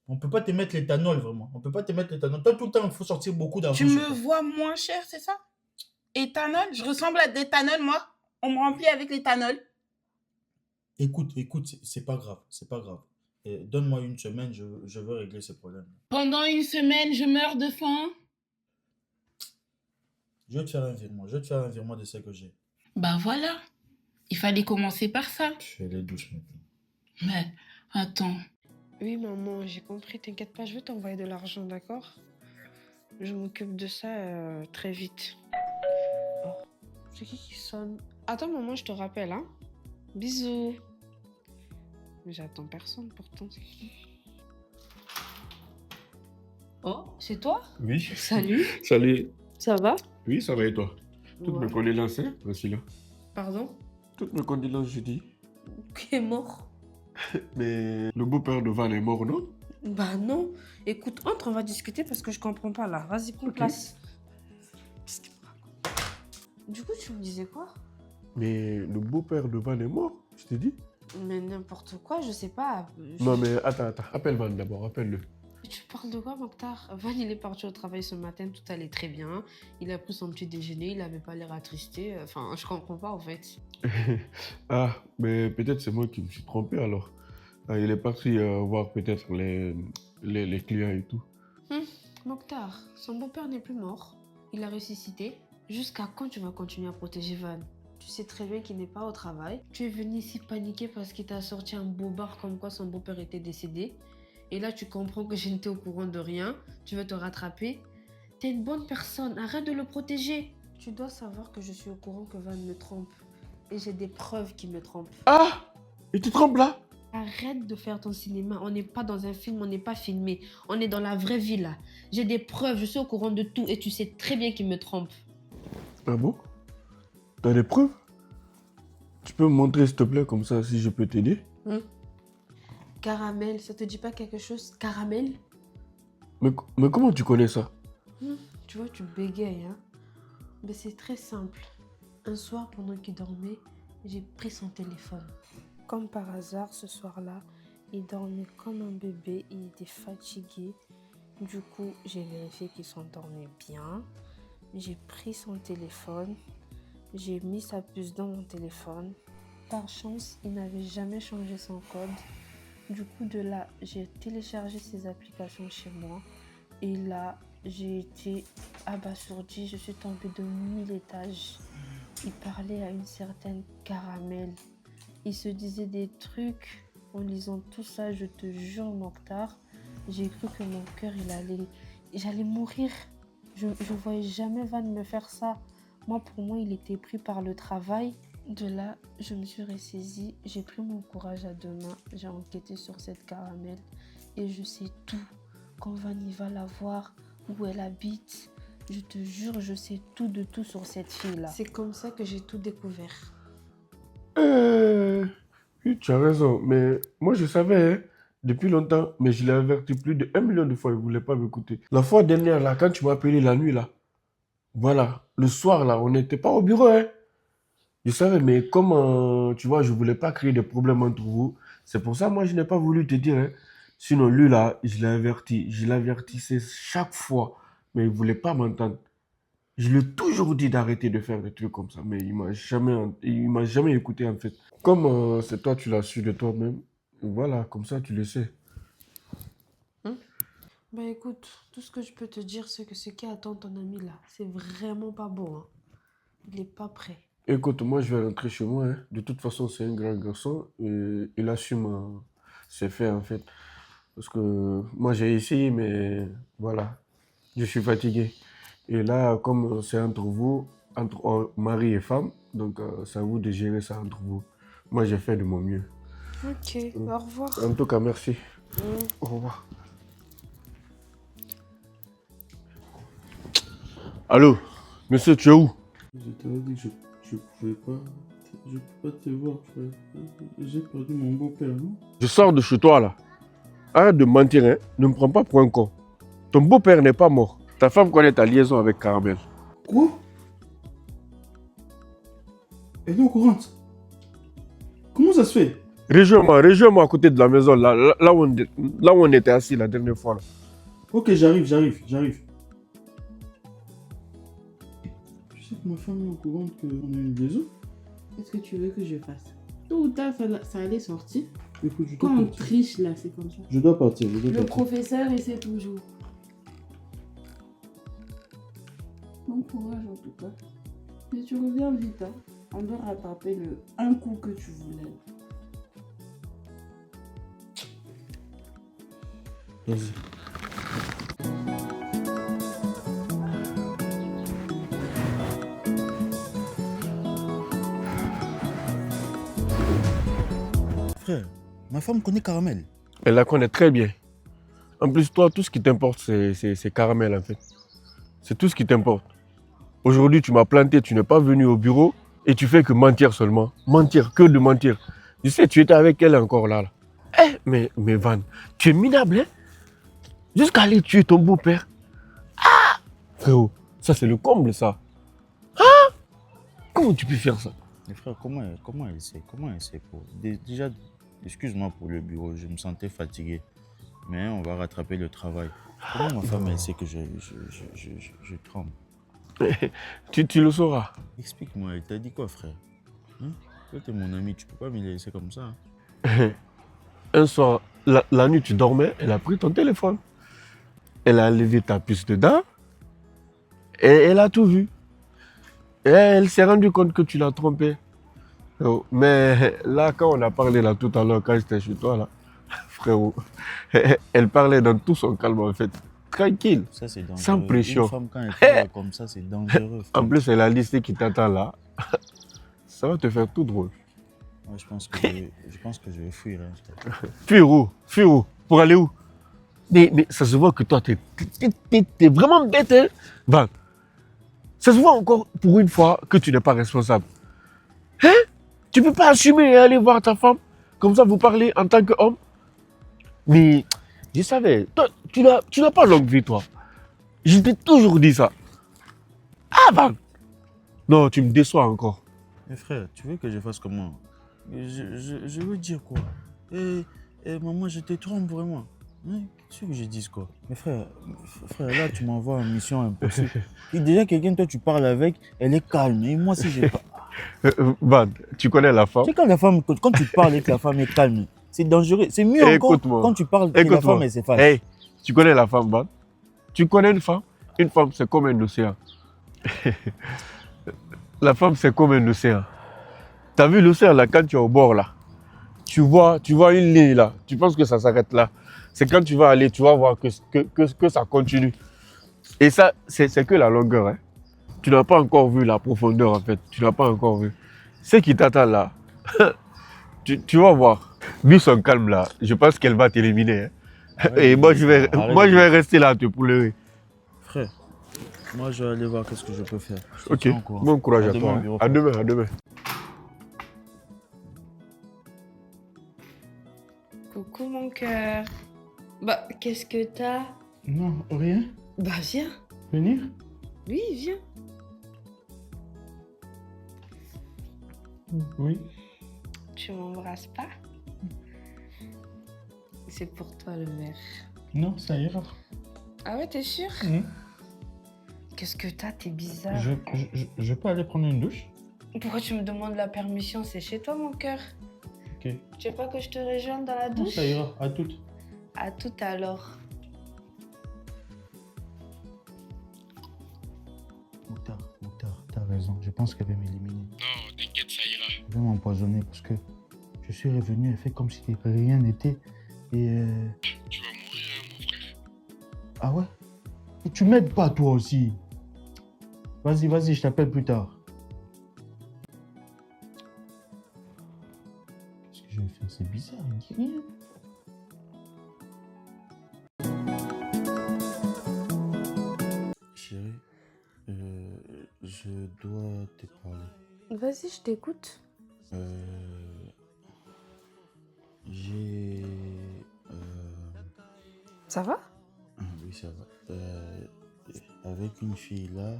A: On peut pas te mettre l'éthanol, vraiment. On peut pas te mettre l'éthanol. Toi, tout le temps, il faut sortir beaucoup d'argent.
D: Tu
A: sur
D: me
A: toi.
D: vois moins cher, c'est ça? Éthanol? Je ressemble à d'éthanol, moi? On me remplit avec l'éthanol.
A: Écoute, c'est pas grave. Donne-moi une semaine, je veux régler ce problème.
D: Pendant une semaine, je meurs de faim.
A: Je vais te faire un virement. Je vais te faire un virement de ce que j'ai.
D: Bah voilà. Il fallait commencer par ça.
A: Fais-les douce maintenant.
D: Mais attends.
C: Oui, maman, j'ai compris. T'inquiète pas, je vais t'envoyer de l'argent, d'accord? Je m'occupe de ça très vite. Oh, c'est qui sonne? Attends, maman, je te rappelle, hein? Bisous. Mais j'attends personne pourtant. C'est qui? Oh, c'est toi?
E: Oui.
C: Salut.
E: Salut.
C: Ça va?
E: Oui, ça va et toi? Toutes
C: Ouais.
E: mes condoléances, hein, voici là.
C: Pardon?
E: Toutes mes condoléances, je dis.
C: Qui est mort?
E: Mais le beau-père de Van est mort, non?
C: Bah non. Écoute, entre, on va discuter parce que je comprends pas là. Vas-y, prends
E: Ok.
C: place. Qu'est-ce qu'il me raconte? Du coup, tu me disais quoi?
E: Mais le beau-père de Van est mort, je t'ai dit.
C: Mais n'importe quoi, je sais pas.
E: Non, mais attends. Appelle Van d'abord, appelle-le.
C: Tu parles de quoi, Mokhtar? Van, il est parti au travail ce matin, tout allait très bien. Il a pris son petit déjeuner, il avait pas l'air attristé. Enfin, je comprends pas en fait.
E: Ah, mais peut-être c'est moi qui me suis trompé alors. Ah, il est parti voir peut-être les clients et tout.
C: Mokhtar, son beau-père n'est plus mort. Il a ressuscité. Jusqu'à quand tu vas continuer à protéger Van? Tu sais très bien qu'il n'est pas au travail. Tu es venu ici paniquer parce qu'il t'a sorti un bobard comme quoi son beau-père était décédé. Et là, tu comprends que je n'étais au courant de rien. Tu veux te rattraper. T'es une bonne personne. Arrête de le protéger. Tu dois savoir que je suis au courant que Van me trompe. Et j'ai des preuves qu'il me trompe.
E: Ah! Il te trompe là?
C: Arrête de faire ton cinéma. On n'est pas dans un film, on n'est pas filmé. On est dans la vraie vie là. J'ai des preuves, je suis au courant de tout. Et tu sais très bien qu'il me trompe.
E: Ah bon? T'as des preuves? Tu peux me montrer s'il te plaît, comme ça, si je peux t'aider?
C: Caramel, ça te dit pas quelque chose? Caramel?
E: Mais comment tu connais ça?
C: Tu vois, tu bégayes, hein? Mais c'est très simple. Un soir, pendant qu'il dormait, j'ai pris son téléphone. Comme par hasard, ce soir-là, il dormait comme un bébé, il était fatigué. Du coup, j'ai vérifié qu'il s'endormait bien. J'ai pris son téléphone. J'ai mis sa puce dans mon téléphone. Par chance, il n'avait jamais changé son code. Du coup, de là, j'ai téléchargé ses applications chez moi. Et là, j'ai été abasourdie. Je suis tombée de 1000 étages. Il parlait à une certaine Caramel. Il se disait des trucs. En lisant tout ça, je te jure, Mokhtar, j'ai cru que mon cœur, j'allais mourir. Je voyais jamais Van me faire ça. Moi, pour moi, il était pris par le travail. De là, je me suis ressaisie. J'ai pris mon courage à deux mains. J'ai enquêté sur cette Caramel. Et je sais tout. Quand Van y va la voir, où elle habite. Je te jure, je sais tout de tout sur cette fille-là. C'est comme ça que j'ai tout découvert.
E: Oui, tu as raison, mais moi je savais hein, depuis longtemps, mais je l'ai averti plus de 1 million de fois, il ne voulait pas m'écouter. La fois dernière, là, quand tu m'as appelé la nuit, là, voilà, le soir, là, on n'était pas au bureau, hein. Je savais, mais comme, tu vois, je ne voulais pas créer des problèmes entre vous, c'est pour ça, moi, je n'ai pas voulu te dire, hein. Sinon, lui, là, je l'avertissais chaque fois, mais il ne voulait pas m'entendre. Je lui ai toujours dit d'arrêter de faire des trucs comme ça, mais il m'a jamais écouté en fait. Comme c'est toi, tu l'as su de toi-même, voilà, comme ça tu le sais.
C: Bah écoute, tout ce que je peux te dire, c'est que ce qui attend ton ami là, c'est vraiment pas beau. Hein. Il est pas prêt.
E: Écoute, moi je vais rentrer chez moi, hein. De toute façon, c'est un grand garçon et il assume ses faits en fait. Parce que moi j'ai essayé, mais voilà, je suis fatigué. Et là, comme c'est entre vous, entre mari et femme, donc c'est à vous de gérer ça entre vous. Moi j'ai fait de mon mieux.
C: Ok, au revoir.
E: En tout cas, merci. Au revoir. Allô, monsieur, tu es où?
F: Je t'avais dit que je pouvais pas. Je peux pas te voir, frère. J'ai perdu mon beau-père, non?
E: Je sors de chez toi là. Arrête de mentir, hein. Ne me prends pas pour un con. Ton beau-père n'est pas mort. Ta femme connaît ta liaison avec Caramel.
F: Quoi? Elle est au courant? Comment ça se fait?
E: Rejoins-moi à côté de la maison, là où on était assis la dernière fois. Là.
F: Ok, j'arrive. Tu sais que ma femme est au courant qu'on a une liaison?
D: Qu'est-ce que tu veux que je fasse? Tôt ou tard, ça allait sortir.
F: Écoute, je dois
D: Quand on
F: partir.
D: triche là, c'est comme ça.
F: Je dois partir.
D: Le professeur essaie toujours. Bon courage en tout cas. Mais tu reviens vite, hein. On doit rattraper le un coup que tu voulais.
F: Vas-y.
A: Frère, ma femme connaît Caramel.
E: Elle la connaît très bien. En plus, toi, tout ce qui t'importe, c'est Caramel en fait. C'est tout ce qui t'importe. Aujourd'hui, tu m'as planté, tu n'es pas venu au bureau et tu fais que mentir seulement. Mentir, que de mentir. Tu sais, tu étais avec elle encore là. Eh, mais Van, tu es minable, hein? Jusqu'à aller tuer ton beau-père. Ah! Frérot, ça c'est le comble, ça. Ah! Comment tu peux faire ça?
A: Mais frère, comment elle sait? Déjà, excuse-moi pour le bureau, je me sentais fatigué. Mais on va rattraper le travail. Comment ma femme, elle sait que je tremble?
E: Tu le sauras.
A: Explique-moi, elle t'a dit quoi, frère? Hein? Toi, t'es mon ami, tu peux pas me laisser comme ça. Hein?
E: Un soir, la nuit, tu dormais, elle a pris ton téléphone. Elle a levé ta puce dedans et elle a tout vu. Et elle s'est rendue compte que tu l'as trompé. Oh, mais là, quand on a parlé là tout à l'heure, quand j'étais chez toi, là, frérot, elle parlait dans tout son calme en fait. Tranquille,
A: Ça, c'est dangereux.
E: sans pression.
A: Une femme, quand elle parle comme ça, c'est dangereux. Frère.
E: En plus, elle a listé qui t'attend là. Ça va te faire tout drôle.
A: Ouais, je pense que je vais fuir. Hein,
E: Fuir où? Pour aller où? Mais ça se voit que toi, t'es vraiment bête, hein, Van. Ça se voit encore pour une fois que tu n'es pas responsable. Hein? Tu peux pas assumer et aller voir ta femme. Comme ça, vous parlez en tant qu'homme. Mais je savais, toi, tu n'as pas longue vie, toi. Je t'ai toujours dit ça. Ah, Van. Non, tu me déçois encore.
A: Mais frère, tu veux que je fasse comment? Je veux dire quoi? Et maman, je te trompe vraiment. Hein? Ce que je dis quoi. Mais frère, là, tu m'envoies en mission impossible. Et déjà, quelqu'un, toi, tu parles avec, elle est calme. Et moi, si j'ai pas.
E: Van, tu connais la femme?
A: Tu sais, quand tu parles avec la femme est calme, c'est dangereux. C'est mieux encore
E: Écoute-moi.
A: quand tu parles et la femme, elle s'efface.
E: Hey, tu connais la femme, Van? Tu connais une femme? Une femme, c'est comme un océan. La femme, c'est comme un océan. T'as vu l'océan, là, quand tu es au bord, là? Tu vois une ligne, là. Tu penses que ça s'arrête là. C'est quand tu vas aller, tu vas voir que ça continue. Et ça, c'est que la longueur, hein. Tu n'as pas encore vu la profondeur, en fait. Tu n'as pas encore vu. Ce qui t'attend là, tu vas voir. Vu son calme là, je pense qu'elle va t'éliminer. Hein. Et moi, je vais rester là à te pleurer.
A: Frère, moi, je vais aller voir qu'est-ce que je peux faire. Je te
E: Ok,
A: tiens au courant.
E: bon courage à
A: demain
E: toi.
A: au
E: Hein.
A: bureau.
E: À demain, à demain.
C: Coucou mon cœur. Bah, qu'est-ce que t'as?
F: Non, rien.
C: Bah, viens.
F: Venir?
C: Oui, viens.
F: Oui.
C: Tu m'embrasses pas? C'est pour toi le verre.
F: Non, ça ira.
C: Ah ouais, t'es sûr?
F: Mhm.
C: Qu'est-ce que t'as? T'es bizarre.
F: Je peux aller prendre une douche?
C: Pourquoi tu me demandes la permission? C'est chez toi, mon cœur.
F: Ok.
C: Tu veux pas que je te rejoigne dans la
F: Non,
C: douche?
F: ça ira. À toutes.
C: À tout à l'heure.
A: Mokhtar, t'as raison. Je pense qu'elle va m'éliminer.
E: Non, t'inquiète, ça ira.
A: Elle va m'empoisonner parce que je suis revenu, elle fait comme si rien n'était. Et
E: Tu vas mourir, hein, mon frère.
A: ah ouais? Et tu m'aides pas toi aussi. Vas-y, je t'appelle plus tard. Qu'est-ce que je vais faire? C'est bizarre, il dit rien. Chérie, je dois te parler.
C: Vas-y, je t'écoute.
A: J'ai...
C: Ça va?
A: Oui, ça va. Avec une fille là,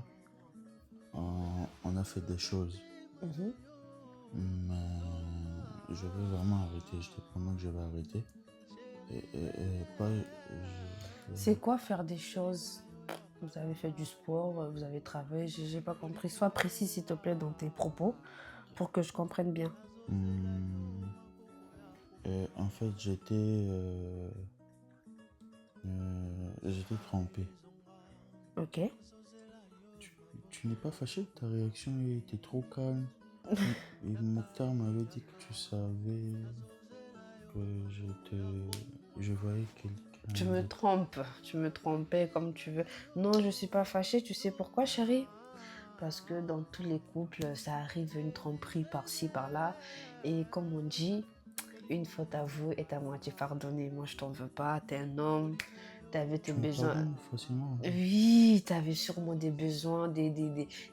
A: on a fait des choses. Mais je vais vraiment arrêter. Je te promets que je vais arrêter. Et pas...
C: C'est quoi faire des choses? Vous avez fait du sport, vous avez travaillé, j'ai pas compris. Sois précis s'il te plaît dans tes propos pour que je comprenne bien.
A: En fait, j'étais trompé.
C: Ok.
A: Tu n'es pas fâché? Ta réaction était trop calme. Et Mokhtar m'avait dit que tu savais que je voyais quelqu'un.
C: Tu me trompais comme tu veux. Non, je suis pas fâchée, tu sais pourquoi, chérie? Parce que dans tous les couples, ça arrive une tromperie par-ci, par-là. Et comme on dit, une faute avouée est à moitié pardonnée. Moi, je t'en veux pas, t'es un homme, t'avais tes
A: Tu me
C: besoins.
A: pardonnes facilement.
C: Oui, t'avais sûrement des besoins, des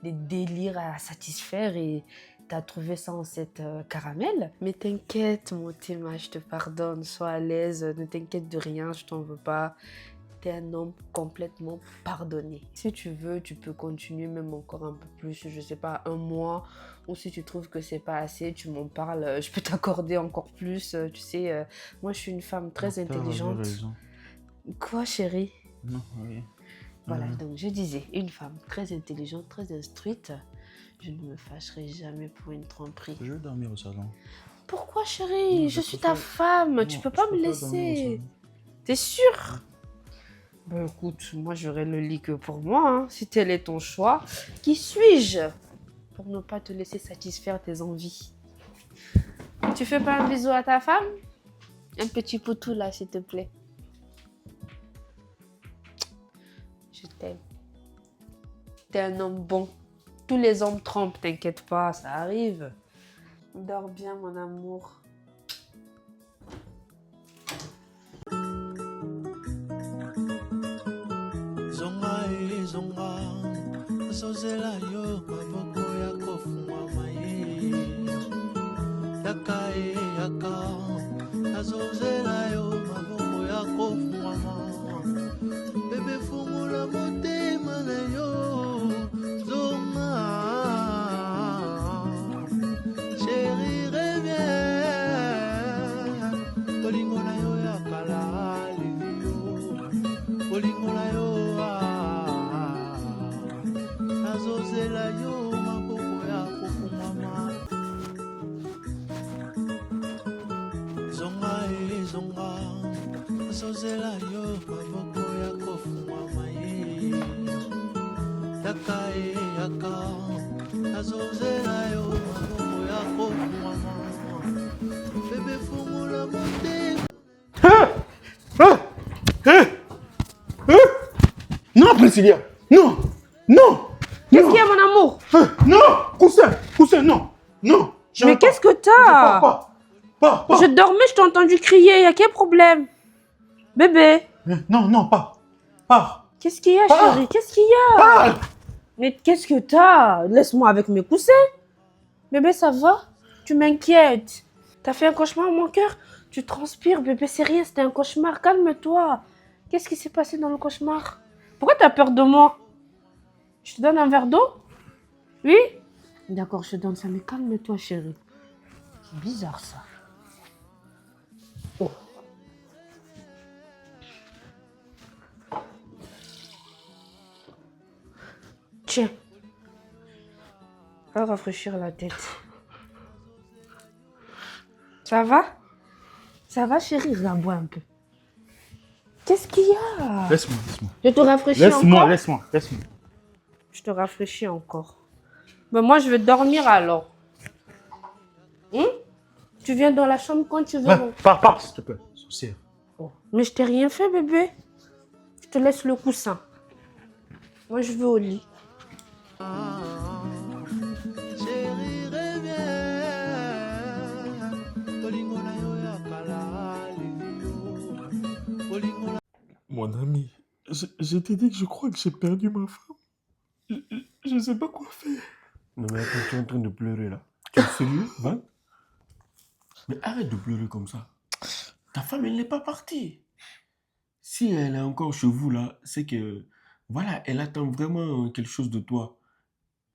C: délires à satisfaire et t'as trouvé ça en cette caramel. Mais t'inquiète, mon Théma, je te pardonne, sois à l'aise, ne t'inquiète de rien, je t'en veux pas. T'es un homme complètement pardonné. Si tu veux, tu peux continuer même encore un peu plus, je sais pas, un mois. Ou si tu trouves que c'est pas assez, tu m'en parles, je peux t'accorder encore plus. Tu sais, moi je suis une femme très
A: Mokhtar avait
C: intelligente.
A: raison.
C: Quoi, chérie?
A: Non, rien.
C: Voilà, donc je disais, une femme très intelligente, très instruite, je ne me fâcherai jamais pour une tromperie.
A: Je vais dormir au salon.
C: Pourquoi, chérie?
A: Non,
C: Je
A: je
C: suis
A: préfère-
C: ta femme,
A: Non,
C: tu peux
A: je
C: pas me
A: préfère dormir au
C: laisser.
A: salon.
C: T'es sûr? Bah écoute, moi j'aurai le lit que pour moi, hein. Si tel est ton choix, qui suis-je pour ne pas te laisser satisfaire tes envies? Tu fais pas un bisou à ta femme? Un petit poutou là, s'il te plaît. Je t'aime. T'es un homme bon. Tous les hommes trompent, t'inquiète pas, ça arrive. Dors bien, mon amour.
G: Zonga zonga azozela yo maboko ya kofungwama ye yaka yaka azozela yo maboko ya kofungwama bebe fungula motema na yo zonga chéri reviens bolingo na yo ya kala leli yo kozonga nazozela yo maboko ya kofungwama ye yaka ye yaka nazozela yo maboko ya kofungwama bebe fungula motema.
F: Non, Priscilla. Non. Non.
C: Qu'est-ce qu'il y a, mon amour?
F: Non. Coussin, non. Non.
C: Mais qu'est-ce que t'as?
F: Pas.
C: Je dormais, je t'ai entendu crier. Y a quel problème? Bébé.
F: Non, pas.
C: Qu'est-ce qu'il y a,
F: Pas.
C: chérie? Qu'est-ce qu'il y a?
F: Pas.
C: Mais qu'est-ce que t'as? Laisse-moi avec mes coussins. Bébé, ça va? Tu m'inquiètes. T'as fait un cauchemar, mon cœur? Tu transpires, bébé, c'est rien, c'était un cauchemar. Calme-toi. Qu'est-ce qui s'est passé dans le cauchemar? Pourquoi t'as peur de moi? Je te donne un verre d'eau? Oui? D'accord, je te donne ça, mais calme-toi, chérie. C'est bizarre, ça. Oh. Tiens. Va rafraîchir la tête. Ça va? Ça va, chérie? Viens, bois un peu. Qu'est-ce qu'il y a?
F: Laisse-moi.
C: Je te rafraîchis encore?
F: Laisse-moi.
C: Je te rafraîchis encore. Ben moi, je vais dormir alors. Tu viens dans la chambre quand tu veux.
F: Pars, s'il te plaît. Sorcière.
C: Oh. Mais je t'ai rien fait, bébé. Je te laisse le coussin. Moi, je vais au lit.
G: Chérie, reviens. Bolingo na yo ya kala, lelo. Bolingo na-
E: Mon ami, je t'ai dit que je crois que j'ai perdu ma femme. Je ne sais pas quoi faire.
H: Non mais attends, tu es en train de pleurer là. Tu es sérieux, Van? Mais arrête de pleurer comme ça. Ta femme, elle n'est pas partie. Si elle est encore chez vous là, c'est que, voilà, elle attend vraiment quelque chose de toi.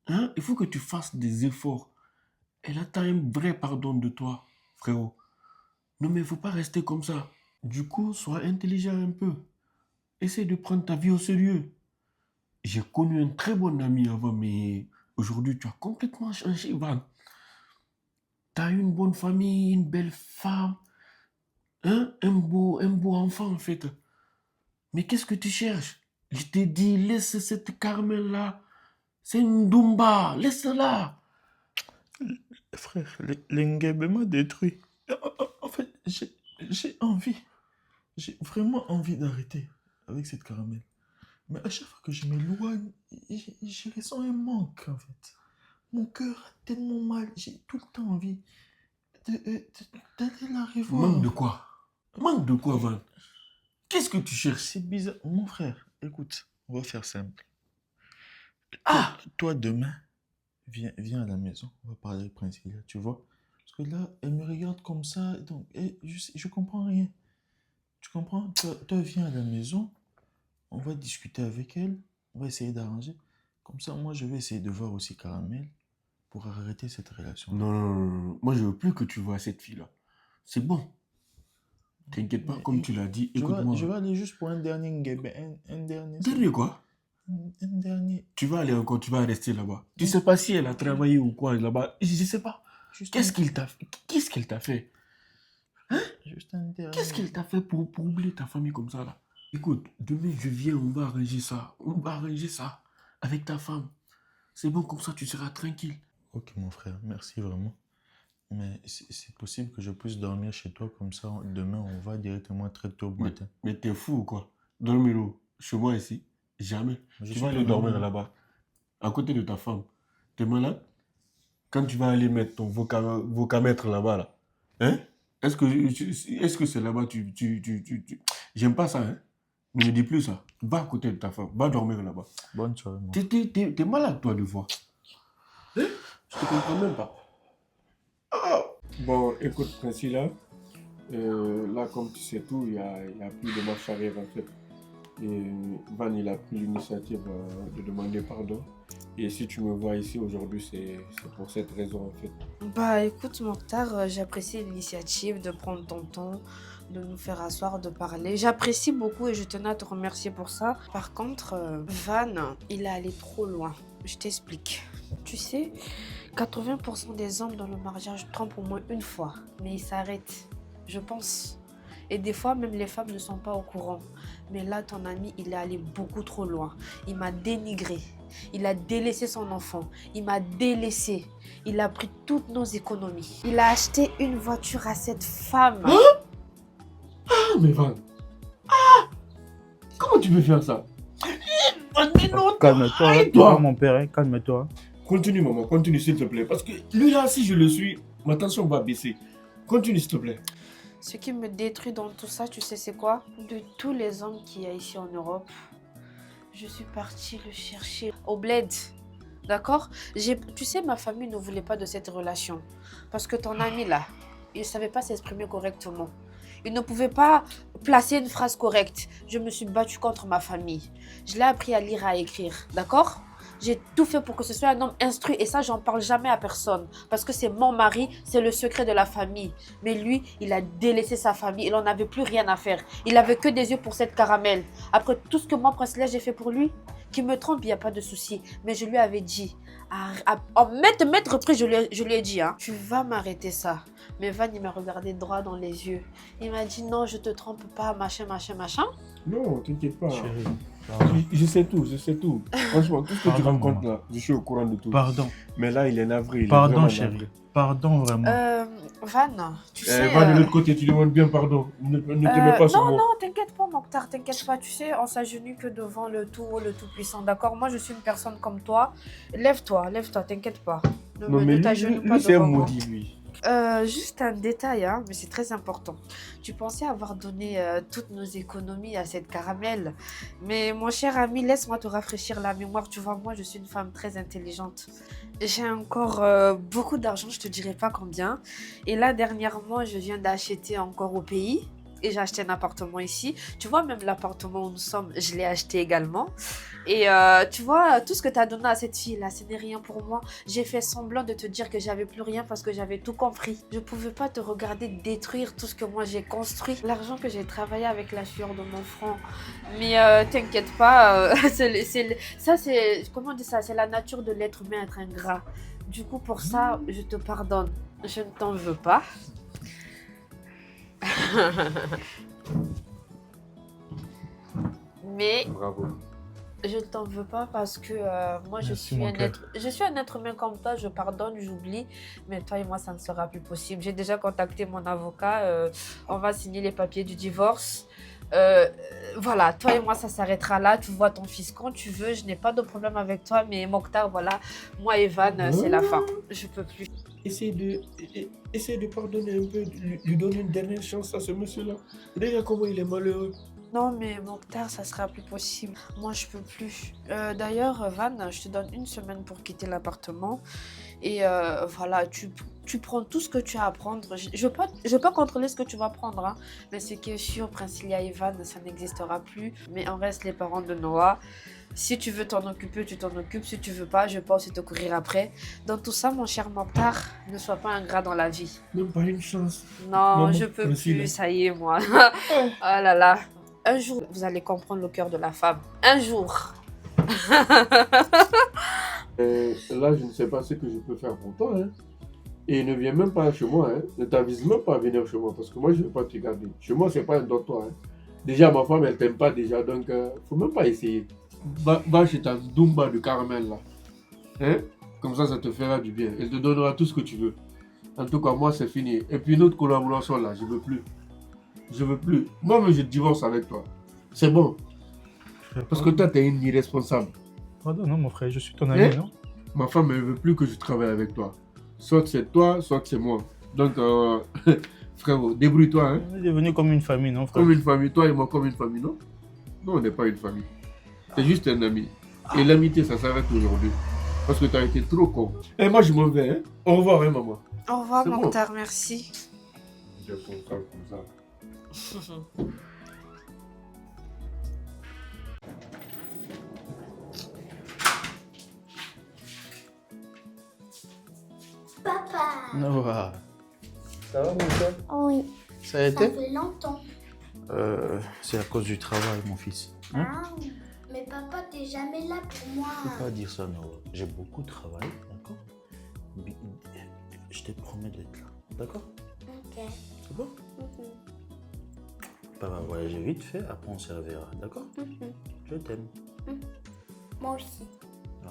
H: Hein? Il faut que tu fasses des efforts. Elle attend un vrai pardon de toi, frérot. Non mais il ne faut pas rester comme ça. Du coup, sois intelligent un peu. Essaye de prendre ta vie au sérieux. J'ai connu un très bon ami avant, mais aujourd'hui, tu as complètement changé, Van. Tu as une bonne famille, une belle femme, hein? Un beau enfant, en fait. Mais qu'est-ce que tu cherches? Je t'ai dit, laisse cette Carmel-là. C'est une Dumba, laisse-la.
A: Frère, l'Engebe m'a détruit. En fait, j'ai envie. J'ai vraiment envie d'arrêter avec cette caramel. Mais à chaque fois que je m'éloigne, je ressens un manque, en fait. Mon cœur a tellement mal. J'ai tout le temps envie d'aller la revoir.
H: Manque de quoi? Manque de quoi, Van? Qu'est-ce que tu cherches?
A: C'est bizarre. Mon frère, écoute, on va faire simple.
H: Ah!
A: Toi, demain, viens à la maison. On va parler avec Priscilla, tu vois? Parce que là, elle me regarde comme ça. Donc, je comprends rien. Tu comprends? Toi, viens à la maison. On va discuter avec elle. On va essayer d'arranger. Comme ça, moi, je vais essayer de voir aussi Caramel pour arrêter cette relation.
H: Non. Moi, je veux plus que tu vois cette fille-là. C'est bon. T'inquiète pas,
A: Mais
H: comme tu l'as dit.
A: Je
H: Écoute-moi.
A: vais aller juste pour un dernier Ngebe. Un dernier.
H: Dernier quoi?
A: Un dernier.
H: Tu vas aller encore, tu vas rester là-bas. Tu sais pas si elle a travaillé ou quoi là-bas. Je sais pas.
A: Juste
H: Qu'est-ce qu'elle t'a fait?
A: Juste un dernier.
H: Qu'est-ce qu'elle t'a fait pour oublier ta famille comme ça là? Écoute, demain je viens, on va arranger ça. On va arranger ça avec ta femme. C'est bon, comme ça tu seras tranquille.
A: Ok, mon frère, merci vraiment. Mais c'est possible que je puisse dormir chez toi comme ça. Demain, on va directement très tôt le matin.
H: Mais t'es fou ou quoi? Dormir où? Chez moi ici? Jamais.
A: Je
H: Tu
A: suis
H: vas aller
A: pas
H: dormir
A: malade.
H: là-bas, à côté de ta femme. T'es malade? Quand tu vas aller mettre ton vocamètre là-bas, là, hein? Est-ce que c'est là-bas J'aime pas ça, hein? Ne me dis plus ça. Va à côté de ta femme. Va dormir là-bas.
A: Bonne soirée, mon
H: T'es malade, toi, de voir. Hein? Je te comprends même pas.
E: Bon, écoute, Priscilla, là, comme tu sais tout, il y a plus de marche arrière, en fait. Et Van, il a pris l'initiative de demander pardon. Et si tu me vois ici aujourd'hui, c'est pour cette raison, en fait.
C: Bah écoute Mokhtar, j'apprécie l'initiative de prendre ton temps, de nous faire asseoir, de parler. J'apprécie beaucoup et je tenais à te remercier pour ça. Par contre, Van, il est allé trop loin. Je t'explique. Tu sais, 80% des hommes dans le mariage trompent au moins une fois. Mais ils s'arrêtent. Je pense Et des fois, même les femmes ne sont pas au courant. Mais là, ton ami, il est allé beaucoup trop loin. Il m'a dénigré. Il a délaissé son enfant. Il m'a délaissé. Il a pris toutes nos économies. Il a acheté une voiture à cette femme.
H: Ah, mais Van. Comment tu peux faire ça?
F: Calme-toi,
H: Aïe,
F: tu
H: toi.
F: vois mon père, hein, calme-toi.
H: Continue, maman, continue, s'il te plaît. Parce que lui, là, si je le suis, ma tension va baisser. Continue, s'il te plaît.
C: Ce qui me détruit dans tout ça, tu sais c'est quoi? De tous les hommes qu'il y a ici en Europe, je suis partie le chercher au bled. D'accord? Tu sais, ma famille ne voulait pas de cette relation. Parce que ton ami là, il ne savait pas s'exprimer correctement. Il ne pouvait pas placer une phrase correcte. Je me suis battue contre ma famille. Je l'ai appris à lire et à écrire. D'accord? J'ai tout fait pour que ce soit un homme instruit. Et ça, j'en parle jamais à personne. Parce que c'est mon mari, c'est le secret de la famille. Mais lui, il a délaissé sa famille. Il n'en avait plus rien à faire. Il avait que des yeux pour cette caramel. Après tout ce que moi, Prince, j'ai fait pour lui, qu'il me trompe, il n'y a pas de souci. Mais je lui avais dit, en maintes reprises, je lui ai dit, hein, tu vas m'arrêter ça. Mais Van, il m'a regardé droit dans les yeux. Il m'a dit, non, je te trompe pas, machin.
H: Non, t'inquiète pas.
F: Chérie, pardon.
H: Je sais tout, je sais tout. Franchement, tout ce que tu
F: Pardon,
H: racontes
F: maman.
H: là, je suis au courant de tout.
F: Pardon.
H: Mais là, il est navré. Il est
F: Pardon,
H: vraiment
F: chérie.
H: navré.
F: Pardon, vraiment.
C: Van, tu sais...
H: Va de l'autre côté, tu demandes bien pardon. Ne te mets pas sur moi.
C: Non, t'inquiète pas, Mokhtar, t'inquiète pas. Tu sais, on s'agenouille que devant le tout-puissant, d'accord? Moi, je suis une personne comme toi. Lève-toi, t'inquiète pas.
H: Non, mais
C: ne t'agenouille
H: lui
C: pas
H: c'est un
C: devant moi.
H: maudit, lui.
C: Juste un détail, hein, mais c'est très important. Tu pensais avoir donné toutes nos économies à cette caramel. Mais mon cher ami, laisse-moi te rafraîchir la mémoire. Tu vois, moi, je suis une femme très intelligente. J'ai encore beaucoup d'argent, je te dirai pas combien. Et là, dernièrement, je viens d'acheter encore au pays. Et j'ai acheté un appartement ici. Tu vois, même l'appartement où nous sommes, je l'ai acheté également. Et tu vois, tout ce que tu as donné à cette fille-là, ce n'est rien pour moi. J'ai fait semblant de te dire que j'avais plus rien parce que j'avais tout compris. Je ne pouvais pas te regarder détruire tout ce que moi j'ai construit. L'argent que j'ai travaillé avec la sueur de mon front. Mais t'inquiète pas, ça c'est, comment on dit ça? C'est la nature de l'être humain, être ingrat. Du coup, pour ça, je te pardonne. Je ne t'en veux pas. Mais
H: Bravo.
C: je ne t'en veux pas parce que moi je
F: Merci,
C: suis
F: mon
C: un
F: cœur.
C: être humain comme toi, je pardonne, j'oublie, mais toi et moi ça ne sera plus possible. J'ai déjà contacté mon avocat, on va signer les papiers du divorce. Voilà, toi et moi ça s'arrêtera là, tu vois ton fils quand tu veux, je n'ai pas de problème avec toi, mais Mokhtar, voilà, moi et Van, c'est la fin, je peux plus.
H: Essaye de pardonner un peu, lui donner une dernière chance à ce monsieur-là. Déjà, comment il est malheureux.
C: Non, mais Mokhtar, ça sera plus possible. Moi, je peux plus. D'ailleurs, Van, je te donne une semaine pour quitter l'appartement. Et voilà, tu prends tout ce que tu as à prendre. Je veux pas contrôler ce que tu vas prendre. Hein. Mais ce qui est sûr, Princilia et Van, ça n'existera plus. Mais on reste les parents de Noah. Si tu veux t'en occuper, tu t'en occupes. Si tu veux pas, je peux aussi te courir après. Dans tout ça, mon cher Mokhtar, ne sois pas ingrat dans la vie.
H: Même pas une chance.
C: Non,
H: Maman,
C: je peux
H: Princilia.
C: plus, ça y est, moi. Oh là là. Un jour, vous allez comprendre le cœur de la femme. Un jour.
H: Là, je ne sais pas ce que je peux faire pour toi. Hein. Et ne viens même pas chez moi. Hein. Ne t'avise même pas à venir chez moi parce que moi, je ne vais pas te garder. Chez moi, c'est pas un dortoir. Hein. Déjà, ma femme, elle t'aime pas déjà. Donc, faut même pas essayer. Va chez ta Dumba de caramel là. Hein? Comme ça te fera du bien. Elle te donnera tout ce que tu veux. En tout cas, moi, c'est fini. Et puis, notre collaboration là, je veux plus. Je veux plus. Moi-même, je divorce avec toi. C'est bon. Parce que toi, tu es une irresponsable.
F: Pardon, non, mon frère, je suis ton ami,
H: Hein?
F: non?
H: Ma femme, elle veut plus que je travaille avec toi. Soit c'est toi, soit c'est moi. Donc, frérot, débrouille-toi. Hein?
F: On est devenu comme une famille, non, frère?
H: Comme une famille, toi et moi comme une famille, non? Non, on n'est pas une famille. C'est juste un ami. Et l'amitié, ça s'arrête aujourd'hui. Parce que tu as été trop con. Et moi, je m'en vais. Hein? Au revoir, hein, maman.
C: Au revoir,
H: C'est bon.
C: Mokhtar, merci.
H: Je comprends comme ça.
A: Papa.
F: Noah.
A: Ça va, mon frère?
I: Oui,
A: Ça a
I: ça
A: été?
I: fait longtemps.
A: C'est à cause du travail, mon fils. Hein?
I: Ah, mais papa, t'es jamais là pour moi.
A: Tu peux pas dire ça, Noah. J'ai beaucoup de travail, d'accord? Je te promets d'être là, d'accord?
I: Ok.
A: C'est bon? Papa va voyager vite fait, après on se reverra, d'accord?
I: Mhm.
A: Je t'aime.
I: Moi aussi.
A: Ouais.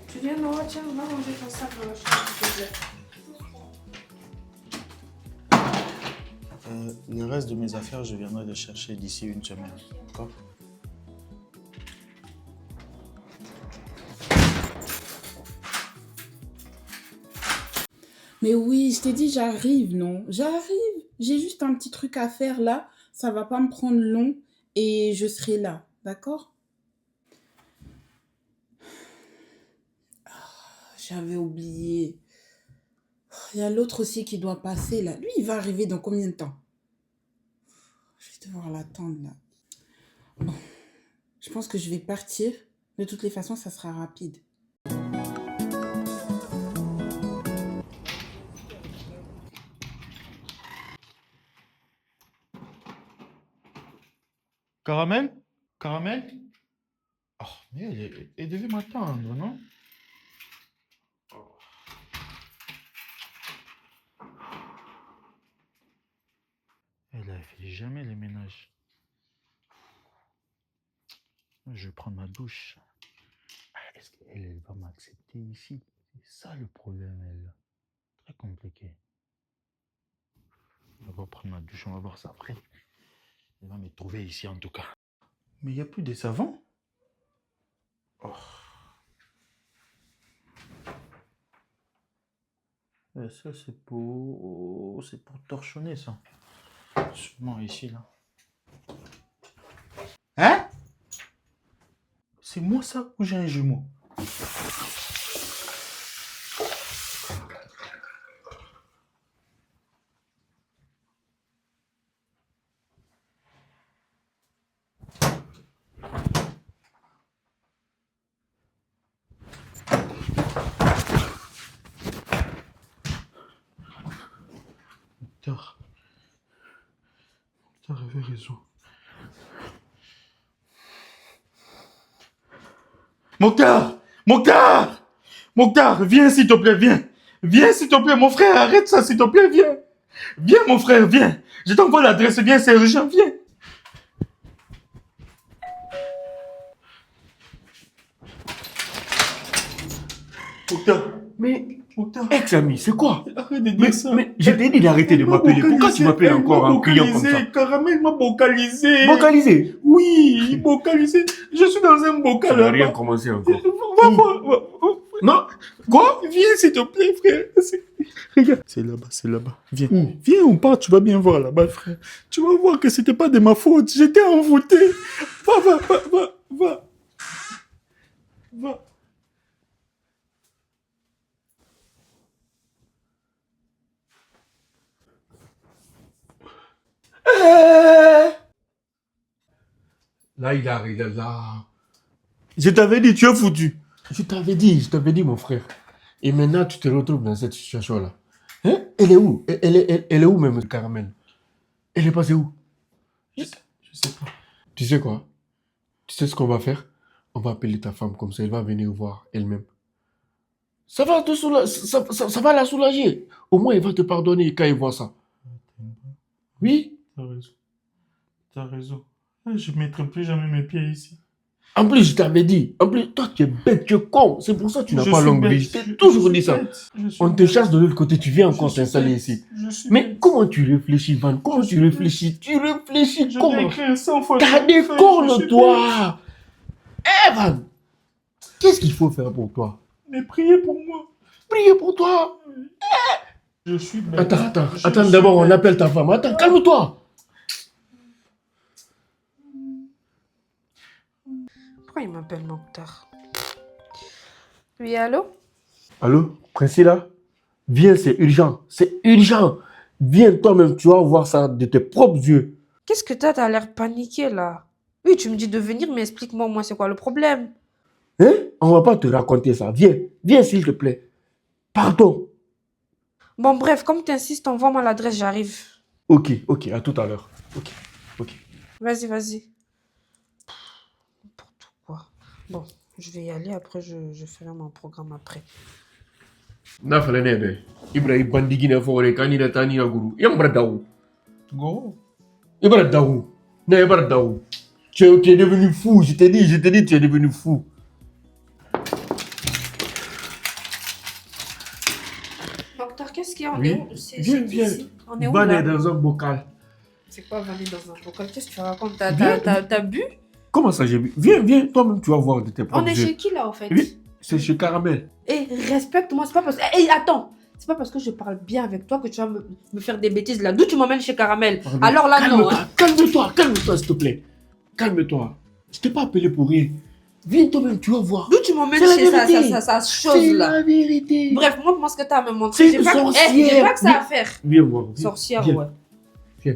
C: Tu viens, Noah, tiens, on va manger ton sac dans la chambre, s'il te plaît.
A: Le reste de mes affaires, je viendrai les chercher d'ici une semaine, d'accord?
D: Mais oui, je t'ai dit, j'arrive, non? J'arrive. J'ai juste un petit truc à faire là. Ça va pas me prendre long et je serai là. D'accord? Ah, j'avais oublié. Il y a l'autre aussi qui doit passer là. Lui, il va arriver dans combien de temps? Je vais devoir l'attendre là. Bon, je pense que je vais partir. De toutes les façons, ça sera rapide.
F: Caramel? Caramel? Oh, mais elle devait m'attendre, non? Elle ne fait jamais les ménages. Je vais prendre ma douche. Est-ce qu'elle va m'accepter ici? C'est ça le problème, elle. Très compliqué. On va prendre ma douche, on va voir ça après. Elle va me trouver ici en tout cas. Mais il n'y a plus de savon? Oh. Ça c'est pour torchonner ça. Sûrement ici là. Hein? C'est moi ça ou j'ai un jumeau? T'as raison. Mokhtar! Mokhtar! Mokhtar, viens s'il te plaît, viens! Viens s'il te plaît, mon frère, arrête ça s'il te plaît, viens! Viens mon frère, viens! Je t'envoie l'adresse, viens, c'est urgent, viens! Mokhtar!
H: Mais,
F: Mokhtar!
H: ex-ami, c'est quoi?
F: Arrête de dire ça!
H: Mais je t'ai dit d'arrêter de m'appeler. Pourquoi tu m'appelles encore en criant comme ça?
F: Caramel m'a vocalisé!
H: Vocalisé?
F: Oui, vocalisé! Je suis dans un bocal
H: Ça n'a
F: là-bas.
H: rien commencé encore.
F: Va voir!
H: Non? Quoi?
F: Viens s'il te plaît, frère! Regarde, c'est là-bas. Viens.
H: Où?
F: Viens, on part, tu vas bien voir là-bas, frère. Tu vas voir que c'était pas de ma faute. J'étais envoûté. Va.
H: Là, il arrive, là.
F: Je t'avais dit, tu es foutu.
H: Je t'avais dit, mon frère. Et maintenant, tu te retrouves dans cette situation-là. Hein? Elle est où? Elle est où même, Caramel? Elle est passée où?
F: Je sais pas.
H: Tu sais quoi? Tu sais ce qu'on va faire? On va appeler ta femme comme ça, elle va venir voir elle-même. Ça va ça va la soulager. Au moins, elle va te pardonner quand elle voit ça. Oui?
F: T'as raison. Je ne mettrai plus jamais mes pieds ici.
H: En plus, je t'avais dit. En plus, toi, tu es bête, tu es con. C'est pour ça que tu n'as
F: Je
H: pas
F: suis
H: longue
F: bête.
H: vie. Je t'ai toujours dit ça. On te
F: bête.
H: chasse de l'autre côté, tu viens encore
F: Je suis
H: t'installer
F: bête.
H: ici.
F: Je suis
H: Mais
F: bête.
H: comment tu réfléchis, Van? Comment
F: Je
H: tu
F: suis
H: réfléchis? Tu réfléchis
F: Je
H: comment?
F: l'ai écrit 100 fois.
H: T'as des
F: Je suis
H: cornes,
F: bête.
H: toi! Eh, Van! Qu'est-ce qu'il faut faire pour toi?
F: Mais priez pour moi.
H: Prier pour toi!
F: Je suis bête.
H: Attends, d'abord, on appelle ta femme. Attends, calme-toi!
C: Pourquoi il m'appelle Mokhtar? Oui, allô?
H: Allô, Priscilla? Viens, c'est urgent. C'est urgent. Viens toi-même, tu vas voir ça de tes propres yeux.
C: Qu'est-ce que t'as l'air paniqué là? Oui, tu me dis de venir, mais explique-moi, moi, c'est quoi le problème?
H: Hein? On va pas te raconter ça. Viens s'il te plaît. Pardon.
C: Bon, bref, comme t'insistes, envoie-moi l'adresse, j'arrive.
H: Ok, à tout à l'heure. Ok.
C: Vas-y. N'importe quoi. Bon, je vais y aller, après je ferai mon programme après.
H: Na fala ne be. Ibrahim bandigi na fore kanina tani na guru. Yam bradawu. Go. Ibrahim Daou. Non, Ibrahim Daou. Tu es devenu fou. Je t'ai dit, tu es devenu fou.
C: Docteur, qu'est-ce qu'il y a? On
H: Oui.
C: est où?
H: Viens, viens.
C: Ici. On est où
H: Van
C: là?
H: est dans un bocal.
C: C'est quoi vanner dans un bocal? Qu'est-ce que tu racontes? T'as bu?
H: Comment ça, j'ai vu? Viens, viens. Toi-même, tu vas voir de tes propres
C: On est
H: yeux.
C: chez qui là en fait?
H: Oui, c'est chez Caramel.
C: Et respecte-moi, c'est pas parce que. Eh, attends! C'est pas parce que je parle bien avec toi que tu vas me faire des bêtises là. D'où tu m'emmènes chez Caramel?
H: Pardon.
C: Alors là, non.
H: Calme-toi,
C: Hein.
H: calme-toi, s'il te plaît. Calme-toi. Je t'ai pas appelé pour rien. Viens toi-même, tu vas voir.
C: D'où tu m'emmènes
H: C'est
C: chez
H: la vérité.
C: sa chose
H: C'est
C: là?
H: la vérité.
C: Bref, montre-moi ce que t'as à me montrer.
H: C'est
C: J'ai
H: une
C: pas,
H: sorcière.
C: j'ai pas que ça à
H: Viens.
C: faire.
H: Viens voir. Viens.
C: Sorcière,
H: Viens.
C: ouais.
H: Viens.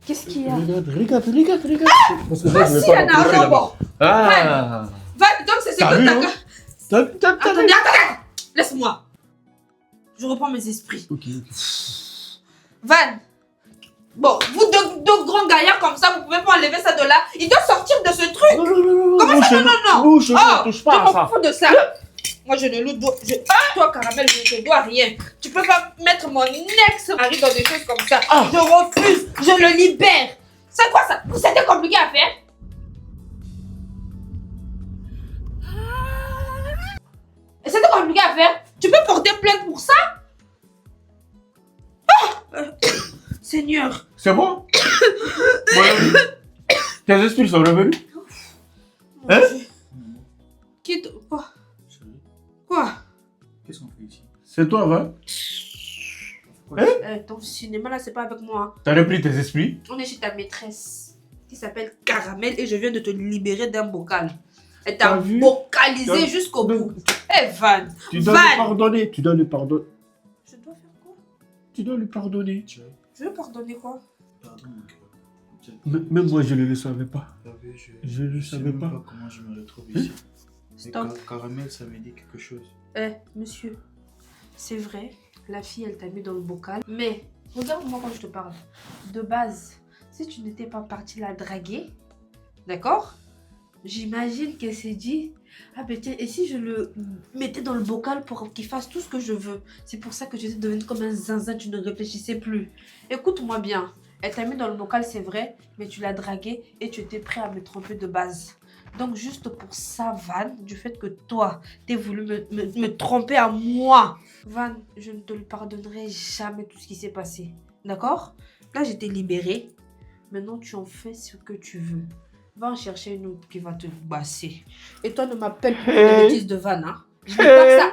C: Qu'est-ce qu'il y a?
H: Regarde. Parce que là, je vais
C: Si,
H: pas
C: Anna,
H: m'approcher
C: non,
H: là-bas.
C: bon.
H: Ah.
C: Va, donc c'est
H: T'as
C: que
H: vu,
C: t'as.
H: hein? T'as
C: Attendez, attends! Laisse-moi. Je reprends mes esprits.
H: Ok.
C: Van! Bon, vous deux grands gaillards comme ça, vous pouvez pas enlever ça de là. Il doit sortir de ce truc.
H: Non.
C: Comment ça, non?
H: Bouge,
C: Oh,
H: touche
C: je
H: pas à
C: m'en
H: ça.
C: fous de ça. Moi, je ne le dois. Toi, Caramel, je ne te dois rien. Tu peux pas mettre mon ex-mari dans des choses comme ça. Je refuse. Je le libère. C'est quoi ça? C'était compliqué à faire? Et c'était compliqué à faire? Tu peux porter plainte pour ça? Seigneur.
H: C'est bon? Mon ami, tes esprits sont revenus?
C: Mon
H: Hein?
C: Dieu. Quitte. Quoi?
A: Chérie,
C: Quoi?
A: qu'est-ce qu'on fait ici?
H: C'est toi, va?
C: Ton cinéma là, c'est pas avec moi.
H: T'as repris tes esprits?
C: On est chez ta maîtresse qui s'appelle Caramel et je viens de te libérer d'un bocal. Elle t'a
H: T'as vu?
C: vocalisé
H: T'as-
C: jusqu'au bout. Eh Van,
H: Tu dois
C: Van.
H: lui pardonner. Tu dois lui pardonner.
C: Je dois faire quoi?
H: Tu dois lui pardonner.
A: Chérie,
C: Je veux pardonner quoi?
A: pardon mon cœur.
H: Même moi, je ne le savais pas.
A: T'as vu,
H: Je ne
A: sais
H: savais
A: même
H: pas.
A: comment je me retrouve ici. Et
C: Stop.
A: Caramel, ça me dit quelque chose.
C: Monsieur, c'est vrai, la fille elle t'a mis dans le bocal, mais regarde-moi quand je te parle. De base, si tu n'étais pas parti la draguer, d'accord? J'imagine qu'elle s'est dit, ah ben tiens, et si je le mettais dans le bocal pour qu'il fasse tout ce que je veux? C'est pour ça que tu étais devenue comme un zinzin, tu ne réfléchissais plus. Écoute-moi bien, elle t'a mis dans le bocal, c'est vrai, mais tu l'as dragué et tu étais prêt à me tromper de base. Donc juste pour ça, Van, du fait que toi, t'aies voulu me tromper à moi. Van, je ne te le pardonnerai jamais tout ce qui s'est passé. D'accord? Là, je t'ai libéré. Maintenant, tu en fais ce que tu veux. Va en chercher une autre qui va te basser. Et toi, ne m'appelle plus les bêtises de Van. Hein? Je n'ai pas que ça.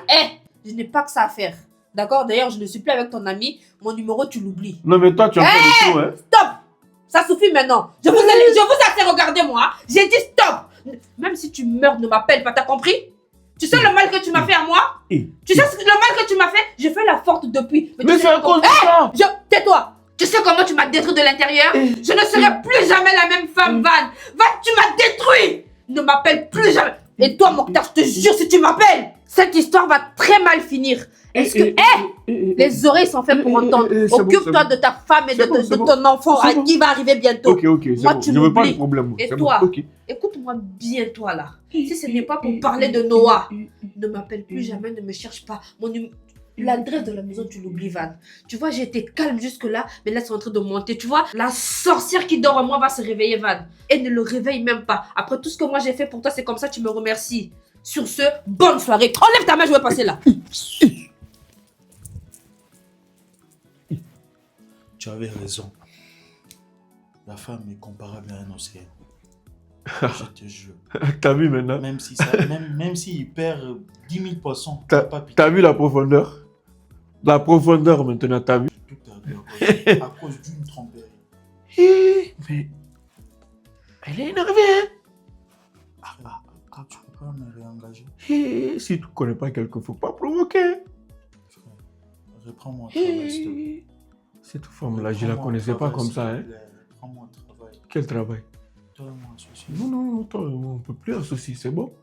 C: Je n'ai pas que ça à faire. D'accord? D'ailleurs, je ne suis plus avec ton ami. Mon numéro, tu l'oublies.
H: Non, mais toi, tu as fait le tout, hein?
C: Stop! Ça suffit maintenant. Je vous ai fait regarder moi. J'ai dit stop. Même si tu meurs, ne m'appelle pas. T'as compris? Tu sais le mal que tu m'as fait à moi? Tu sais le mal que tu m'as fait? J'ai fait la forte depuis.
H: Mais c'est à cause de ça!
C: Tais-toi! Tu sais comment tu m'as détruit de l'intérieur? Je ne serai plus jamais la même femme, Van. Van, tu m'as détruit! Ne m'appelle plus jamais. Et toi, Mokhtar, je te jure, si tu m'appelles, cette histoire va très mal finir. Est-ce que... les oreilles sont faites pour entendre. Occupe-toi de ta femme et de ton enfant qui va arriver bientôt.
H: Ok,
C: Moi, tu
H: je veux pas de
C: m'oublies.
H: problème.
C: Et
H: C'est
C: toi,
H: bon, ok.
C: écoute-moi bien, toi là. Si ce n'est pas pour parler de Noah, ne m'appelle plus jamais, ne me cherche pas. L'adresse de la maison, tu l'oublies, Van. Tu vois, j'ai été calme jusque-là, mais là, c'est en train de monter. Tu vois, la sorcière qui dort en moi va se réveiller, Van. Et ne le réveille même pas. Après tout ce que moi j'ai fait pour toi, c'est comme ça, tu me remercies. Sur ce, bonne soirée. Enlève ta main, je vais passer là.
A: Tu avais raison. La femme est comparable à un océan. Je te jure.
H: T'as vu maintenant?
A: Même si même s'il perd 10 000 poissons,
H: T'as vu la profondeur? La profondeur maintenant, t'as vu?
A: tout perdu à cause d'une tromperie.
H: Mais elle est énervée, hein?
A: Tu peux pas me réengager?
H: Si tu connais pas quelqu'un, faut pas provoquer.
A: Frère, reprends-moi au travail, s'il te plaît.
H: Cette femme-là, je la connaissais pas comme ça, hein?
A: Reprends-moi au travail.
H: Quel travail?
A: Donne-moi un souci.
H: Non, toi, on peut plus associer, c'est bon?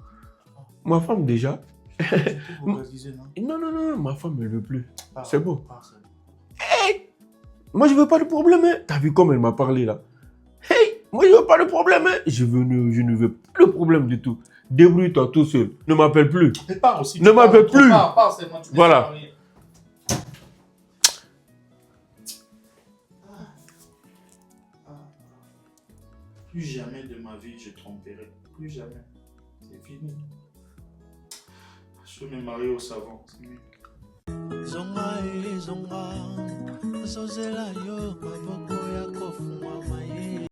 H: Ma femme déjà. Non, ma femme elle veut plus. C'est bon. Moi je veux pas de problème, hein. T'as vu comme elle m'a parlé là? Hey, moi je veux pas de problème, hein. Je ne veux pas de problème du tout. Débrouille-toi tout seul. Ne m'appelle plus. Ne m'appelle plus. Voilà.
F: Plus jamais de ma vie je tromperai. Plus jamais. C'est fini. Je vais me marier au savant. C'est mieux.
G: Zonga, zozela yo, maboko ya kofungwa maye.